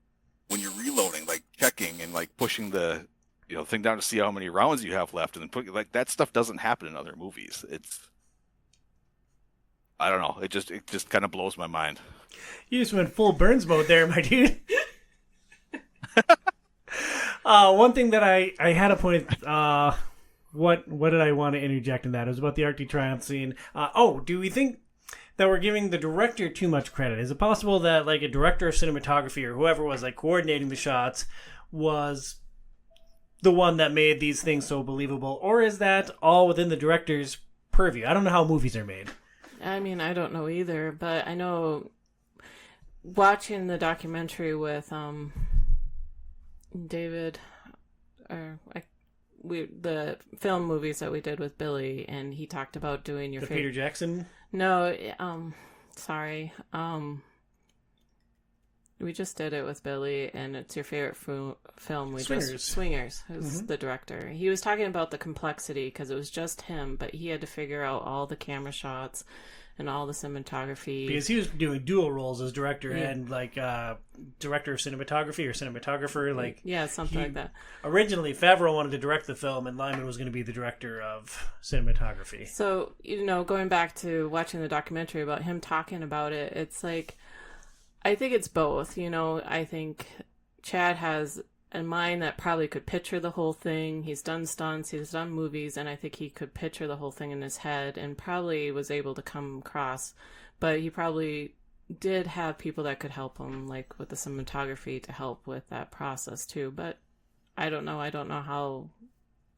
when you're reloading, like checking and like pushing the thing down to see how many rounds you have left, and then put, like, that stuff doesn't happen in other movies. I don't know. It just kind of blows my mind. You just went full Burns mode there, my dude. One thing that I had a point. What did I want to interject in that? It was about the Arc de Triomphe scene. Do we think that we're giving the director too much credit? Is it possible that like a director of cinematography or whoever was like coordinating the shots was the one that made these things so believable, or is that all within the director's purview? I don't know how movies are made. I mean, I don't know either, but I know watching the documentary with David, the film movies that we did with Billy, and he talked about doing your Peter Jackson. No, sorry. We just did it with Billy, and it's your favorite film. Swingers. Who's the director. He was talking about the complexity because it was just him, but he had to figure out all the camera shots and all the cinematography. Because he was doing dual roles as director and director of cinematography or cinematographer. Something like that. Originally, Favreau wanted to direct the film, and Lyman was going to be the director of cinematography. So, going back to watching the documentary about him talking about it, it's like, I think it's both. I think Chad has a mind that probably could picture the whole thing. He's done stunts, he's done movies, and I think he could picture the whole thing in his head and probably was able to come across. But he probably did have people that could help him, like with the cinematography, to help with that process too. But I don't know. I don't know how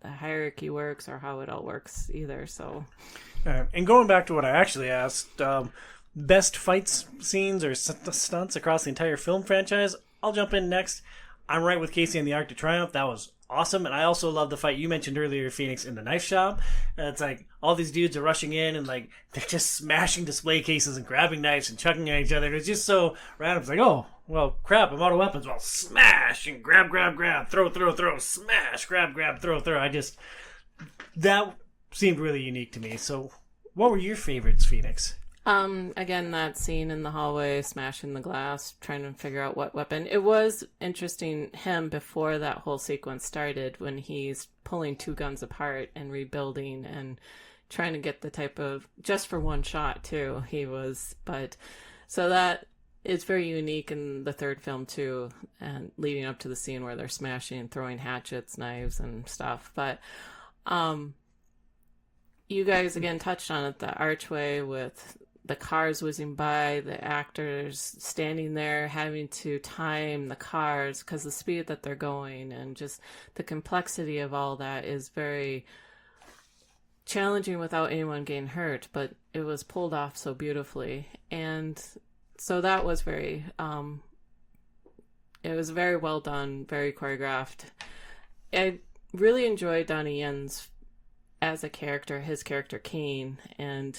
the hierarchy works or how it all works either. So, and going back to what I actually asked, best fight scenes or stunts across the entire film franchise, I'll jump in next. I'm right with Casey on the Arc to Triumph. That was awesome. And I also love the fight you mentioned earlier, Phoenix, in the knife shop. It's like all these dudes are rushing in and like they're just smashing display cases and grabbing knives and chucking at each other. It's just so random. It's like, oh, well, crap, I'm out of weapons. Well, smash and grab, throw, smash, grab, throw. That seemed really unique to me. So what were your favorites, Phoenix? Again, that scene in the hallway, smashing the glass, trying to figure out what weapon. It was interesting, him, before that whole sequence started, when he's pulling two guns apart and rebuilding and trying to get the type of, just for one shot, too, so that is very unique in the third film, too, and leading up to the scene where they're smashing and throwing hatchets, knives, and stuff. But, you guys, again, touched on it, the archway with the cars whizzing by, the actors standing there having to time the cars because the speed that they're going, and just the complexity of all that is very challenging without anyone getting hurt, but it was pulled off so beautifully. And so that was very well done, very choreographed. I really enjoyed Donnie Yen's as a character, his character Kane, and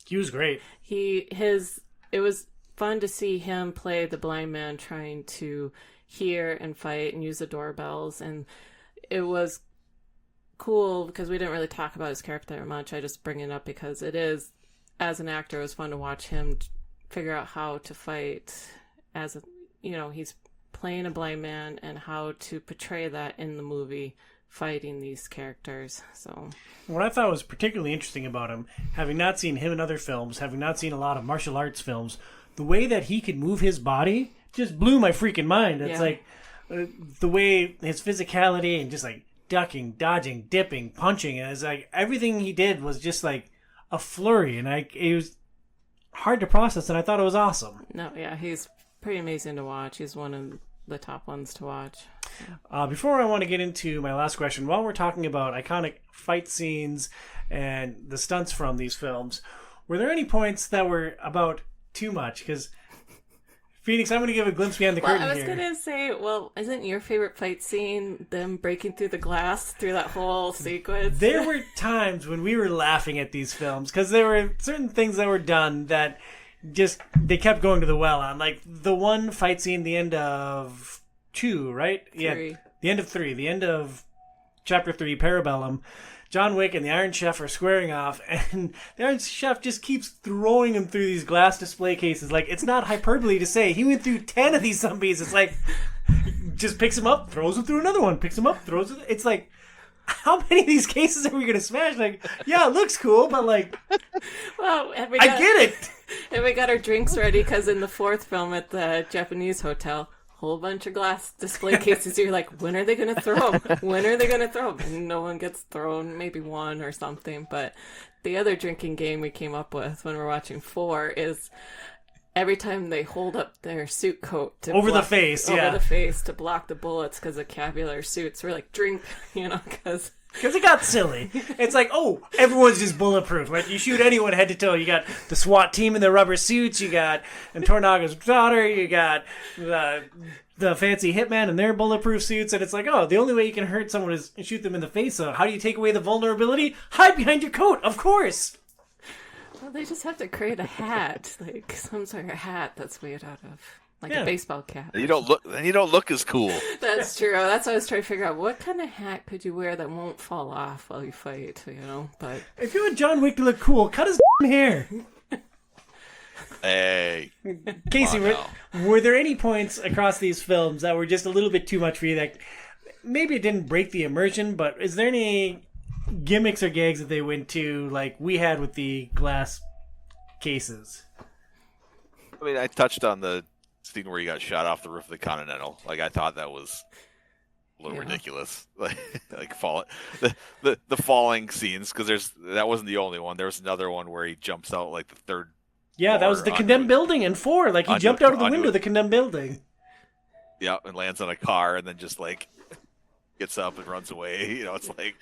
he was great. It was fun to see him play the blind man trying to hear and fight and use the doorbells, and it was cool because we didn't really talk about his character that much. I just bring it up because it is, as an actor, it was fun to watch him figure out how to fight he's playing a blind man and how to portray that in the movie, fighting these characters. So what I thought was particularly interesting about him, having not seen him in other films, having not seen a lot of martial arts films, the way that he could move his body just blew my freaking mind. It's like the way his physicality and just like ducking, dodging, dipping, punching, and it's like everything he did was just like a flurry, and it was hard to process, and I thought it was awesome. No, yeah, he's pretty amazing to watch. He's one of the top ones to watch. Before I want to get into my last question, while we're talking about iconic fight scenes and the stunts from these films, were there any points that were about too much? Because, Phoenix, I'm going to give a glimpse behind the curtain here. I was going to say, isn't your favorite fight scene them breaking through the glass through that whole sequence? There were times when we were laughing at these films because there were certain things that were done that just, they kept going to the well on. Like the one fight scene, the end of 2, right? 3. Yeah, the end of 3. The end of Chapter 3, Parabellum. John Wick and the Iron Chef are squaring off, and the Iron Chef just keeps throwing him through these glass display cases. Like, it's not hyperbole to say he went through 10 of these zombies. It's like, just picks him up, throws him through another one, picks him up, throws it. It's like, how many of these cases are we going to smash? Like, yeah, it looks cool, but like, I get it. And we got our drinks ready because in the fourth film at the Japanese hotel, whole bunch of glass display cases. You're like, when are they going to throw them? When are they going to throw them? And no one gets thrown, maybe one or something. But the other drinking game we came up with when we're watching 4 is every time they hold up their suit coat to over the face to block the bullets because of Cabular suits, we're like, drink, because it got silly. It's like, oh, everyone's just bulletproof. Like, you shoot anyone head to toe. You got the SWAT team in their rubber suits. You got Tornaga's daughter. You got the fancy hitman in their bulletproof suits. And it's like, oh, the only way you can hurt someone is shoot them in the face. So how do you take away the vulnerability? Hide behind your coat, of course. Well, they just have to create a hat, like some sort of hat that's made out of like Yeah. a baseball cap. And you don't look as cool. That's true. That's what I was trying to figure out. What kind of hat could you wear that won't fall off while you fight? But If you want John Wick to look cool, cut his hair. Hey, Casey, come on now. were there any points across these films that were just a little bit too much for you? That maybe it didn't break the immersion, but is there any gimmicks or gags that they went to, like we had with the glass cases? I mean, I touched on the scene where he got shot off the roof of the Continental. Like, I thought that was a little ridiculous. Like fall the falling scenes, because that wasn't the only one. There was another one where he jumps out like the third. Yeah, that was the condemned building in 4. Like, he jumped out of the window of the condemned building. Yeah, and lands on a car, and then just like gets up and runs away. It's like,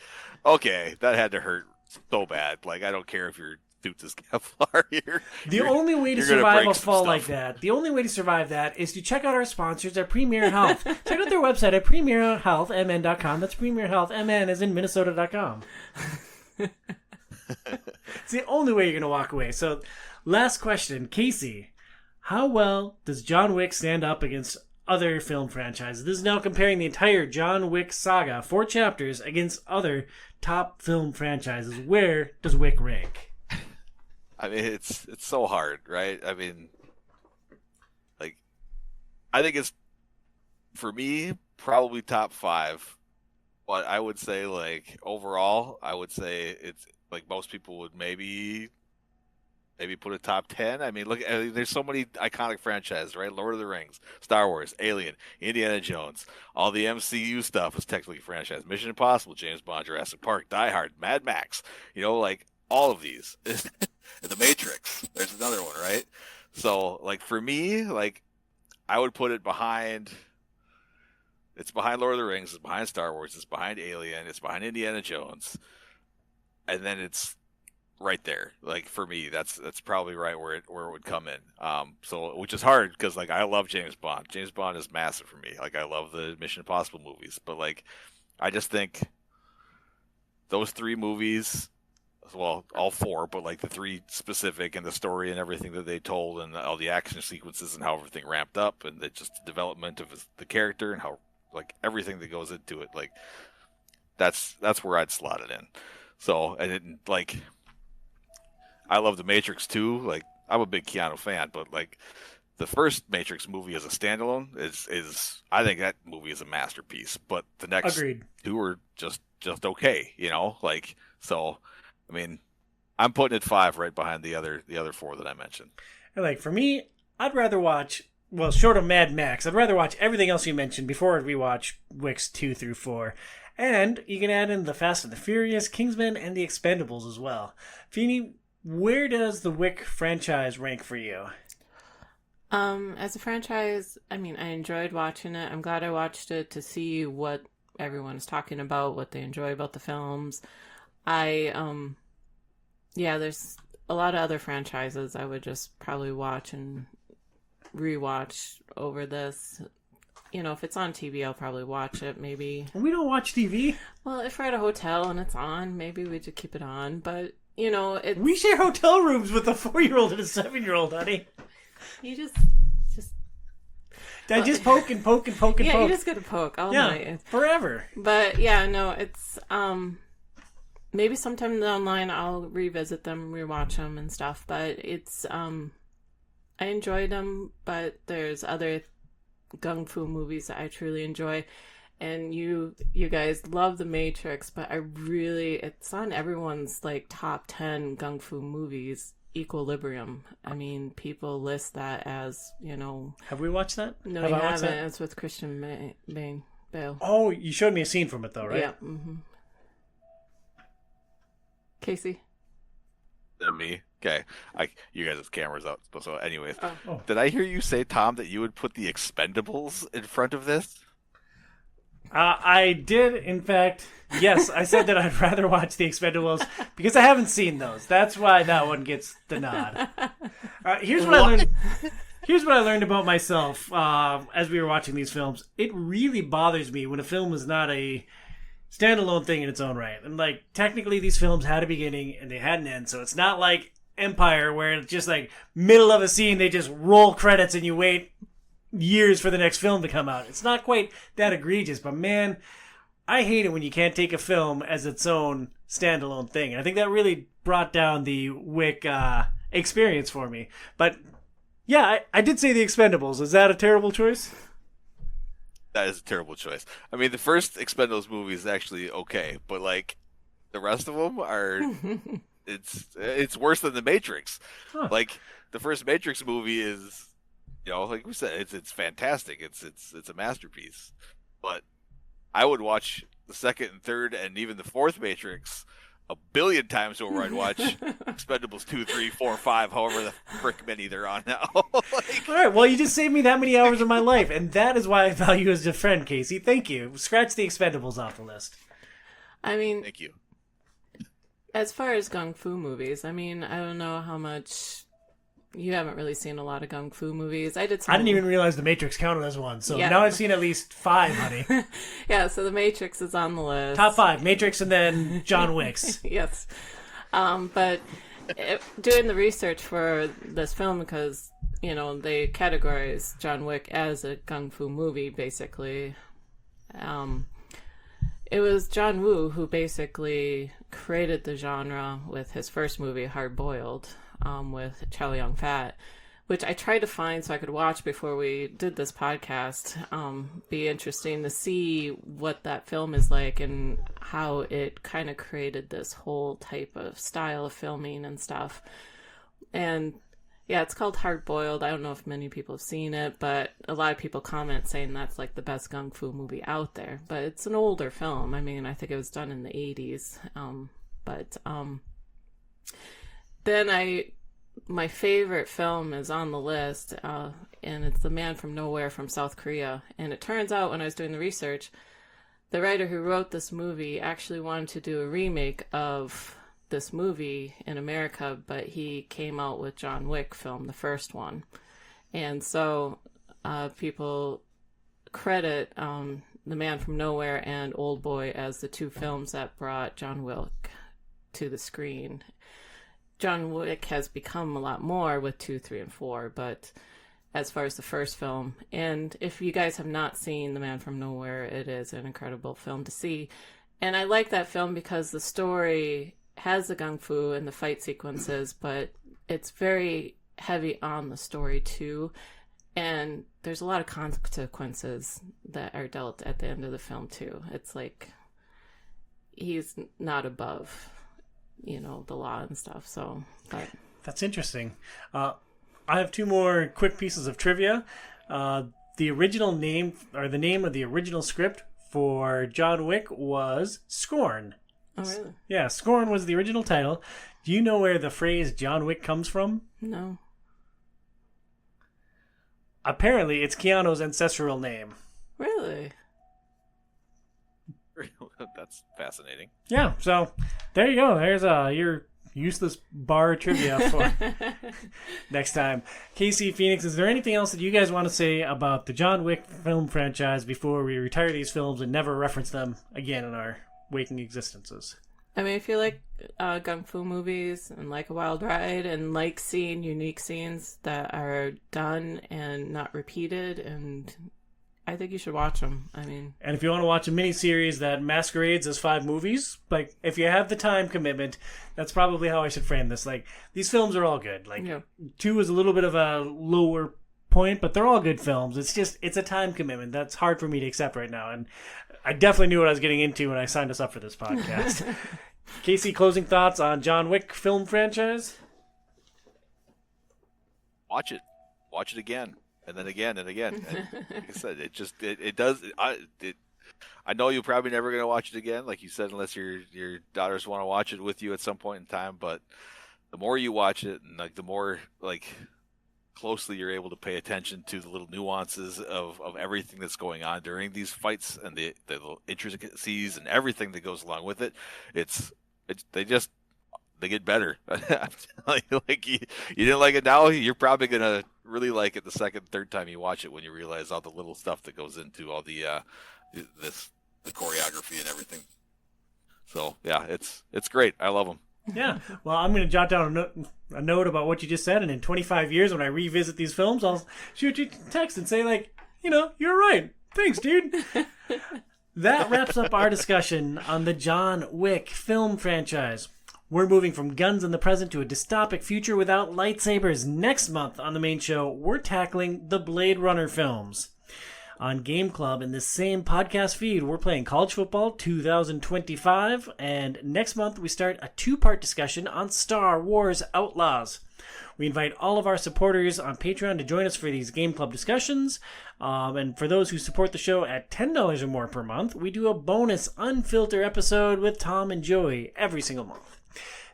okay, that had to hurt so bad. Like, I don't care if your suit's is Kevlar here. The only way to survive a fall like that, the only way to survive that is to check out our sponsors at Premier Health. Check out their website at premierhealthmn.com. That's Premier Health, MN as in Minnesota.com. It's the only way you're going to walk away. So, last question. Casey, how well does John Wick stand up against other film franchises? This is now comparing the entire John Wick saga, 4 chapters, against other top film franchises. Where does Wick rank? I mean, it's so hard, right? I mean, like, I think it's, for me, probably top 5. But I would say, like, overall, I would say it's, like, most people would maybe put a top 10. I mean, look, there's so many iconic franchises, right? Lord of the Rings, Star Wars, Alien, Indiana Jones. All the MCU stuff is technically franchise. Mission Impossible, James Bond, Jurassic Park, Die Hard, Mad Max. Like, all of these. The Matrix. There's another one, right? So, like, for me, like, I would put it behind... It's behind Lord of the Rings. It's behind Star Wars. It's behind Alien. It's behind Indiana Jones. And then it's right there. Like, for me, that's probably right where it would come in. So, which is hard because, like, I love James Bond. James Bond is massive for me. Like, I love the Mission Impossible movies. But, like, I just think those 3 movies, well, all 4, but, like, the 3 specific, and the story and everything that they told, and all the action sequences and how everything ramped up, and just the development of the character and how, like, everything that goes into it, like, that's where I'd slot it in. So, and it, like, I love The Matrix too. Like, I'm a big Keanu fan, but, like, the first Matrix movie as a standalone is I think that movie is a masterpiece. But the next Agreed. 2 are just okay, like, so, I mean, I'm putting it 5 right behind the other 4 that I mentioned. And, like, for me, I'd rather watch, well, short of Mad Max, I'd rather watch everything else you mentioned before we watch Wicks 2 through 4. And you can add in the Fast and the Furious, Kingsman, and the Expendables as well. Feeny, where does the Wick franchise rank for you? As a franchise, I mean, I enjoyed watching it. I'm glad I watched it to see what everyone is talking about, what they enjoy about the films. Yeah, there's a lot of other franchises I would just probably watch and rewatch over this. If it's on TV, I'll probably watch it, maybe. We don't watch TV. Well, if we're at a hotel and it's on, maybe we just keep it on. But, it's... We share hotel rooms with a 4-year-old and a 7-year-old, honey. You just... I just poke and poke and poke and yeah, poke. you just gotta poke all night. Forever. But, yeah, no, it's... maybe sometime down the line I'll revisit them, rewatch them and stuff. But it's... I enjoyed them, but there's other gung fu movies that I truly enjoy, and you guys love The Matrix, but it's on everyone's like top 10 gung fu movies. Equilibrium. I mean, people list that as Have we watched that? No, you haven't. It's with Christian Bale. Oh, you showed me a scene from it though, right? Yeah. Mm-hmm. Casey. Me. Okay, you guys' cameras up. So, anyways, Oh. Did I hear you say, Tom, that you would put the Expendables in front of this? I did, in fact. Yes, I said that I'd rather watch the Expendables because I haven't seen those. That's why that one gets the nod. Here's what I learned. Here's what I learned about myself as we were watching these films. It really bothers me when a film is not a standalone thing in its own right. And, like, technically these films had a beginning and they had an end, so it's not like Empire where it's just like middle of a scene they just roll credits and you wait years for the next film to come out. It's not quite that egregious, but man, I hate it when you can't take a film as its own standalone thing. And I think that really brought down the Wick experience for me. But yeah, I did say The Expendables. Is that a terrible choice? That is a terrible choice. I mean, the first Expendables movie is actually okay, but like the rest of them are, it's worse than the Matrix. Huh. Like the first Matrix movie is, like we said, it's fantastic. It's a masterpiece. But I would watch the second and third and even the fourth Matrix a billion times over. I'd watch Expendables 2, 3, 4, 5, however the frick many they're on now. Like, all right, well, you just saved me that many hours of my life, and that is why I value you as a friend, Casey. Thank you. Scratch the Expendables off the list. I mean, thank you. As far as Kung Fu movies, I mean, I don't know how much... You haven't really seen a lot of Kung Fu movies. I didn't even realize The Matrix counted as one, so yeah. now I've seen at least 5, honey. Yeah, so The Matrix is on the list. Top 5, Matrix and then John Wick's. Yes. But doing the research for this film, because, they categorize John Wick as a Kung Fu movie, basically. It was John Woo who basically created the genre with his first movie, Hard Boiled, with Chow Yun-fat, which I tried to find so I could watch before we did this podcast. Be interesting to see what that film is like and how it kind of created this whole type of style of filming and stuff. And yeah, it's called Hard Boiled. I don't know if many people have seen it, but a lot of people comment saying that's like the best Kung Fu movie out there. But it's an older film. I mean, I think it was done in the 80s. Then my favorite film is on the list, and it's The Man from Nowhere from South Korea. And it turns out when I was doing the research, the writer who wrote this movie actually wanted to do a remake of this movie in America, but he came out with John Wick film, the first one. And so people credit The Man from Nowhere and Old Boy as the two films that brought John Wick to the screen. John Wick has become a lot more with 2, 3, and 4, but as far as the first film, and if you guys have not seen The Man from Nowhere, it is an incredible film to see. And I like that film because the story has the kung fu and the fight sequences, but it's very heavy on the story too, and there's a lot of consequences that are dealt at the end of the film too. It's like he's not above the law and stuff. So, but that's interesting. I have 2 more quick pieces of trivia. The original name, or the name of the original script for John Wick was Scorn. Oh, really? Yeah, Scorn was the original title. Do you know where the phrase John Wick comes from? No. Apparently, it's Keanu's ancestral name. Really? That's fascinating. Yeah, so there you go. There's your useless bar trivia for next time. Casey, Phoenix, is there anything else that you guys want to say about the John Wick film franchise before we retire these films and never reference them again in our waking existences? I mean, if you like kung fu movies and like a wild ride and like seeing unique scenes that are done and not repeated, and I think you should watch them. I mean, and if you want to watch a miniseries that masquerades as 5 movies, like if you have the time commitment, that's probably how I should frame this. Like, these films are all good. Like, yeah. 2 is a little bit of a lower point, but they're all good films. It's a time commitment that's hard for me to accept right now, and I definitely knew what I was getting into when I signed us up for this podcast. Casey, closing thoughts on John Wick film franchise? Watch it again, and then again and again. And like I said, it does. I know you're probably never going to watch it again, like you said, unless your daughters want to watch it with you at some point in time. But the more you watch it, and like the more like closely you're able to pay attention to the little nuances of everything that's going on during these fights and the little intricacies and everything that goes along with it, they get better. like you didn't like it now, you're probably gonna really like it the second, third time you watch it when you realize all the little stuff that goes into all the choreography and everything. So yeah, it's great. I love them. Yeah. Well, I'm going to jot down a note about what you just said, and in 25 years, when I revisit these films, I'll shoot you a text and say, like, you're right. Thanks, dude. That wraps up our discussion on the John Wick film franchise. We're moving from guns in the present to a dystopic future without lightsabers. Next month on the main show, we're tackling the Blade Runner films. On Game Club, in this same podcast feed, we're playing College Football 2025, and next month we start a 2-part discussion on Star Wars Outlaws. We invite all of our supporters on Patreon to join us for these Game Club discussions, and for those who support the show at $10 or more per month, we do a bonus unfiltered episode with Tom and Joey every single month.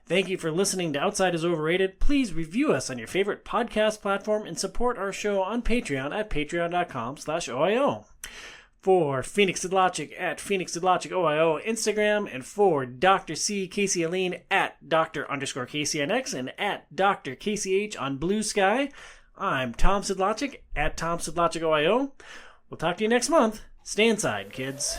Thank you for listening to Outside is Overrated. Please review us on your favorite podcast platform and support our show on Patreon at patreon.com/OiO. For Phoenix Did Logic at Phoenix Did Logic OiO Instagram, and for Dr. C. Casey Aline at Dr._KCNX and at Dr. KCH on Blue Sky, I'm Tom Sidlogic at Tom Sidlogic OiO. We'll talk to you next month. Stay inside, kids.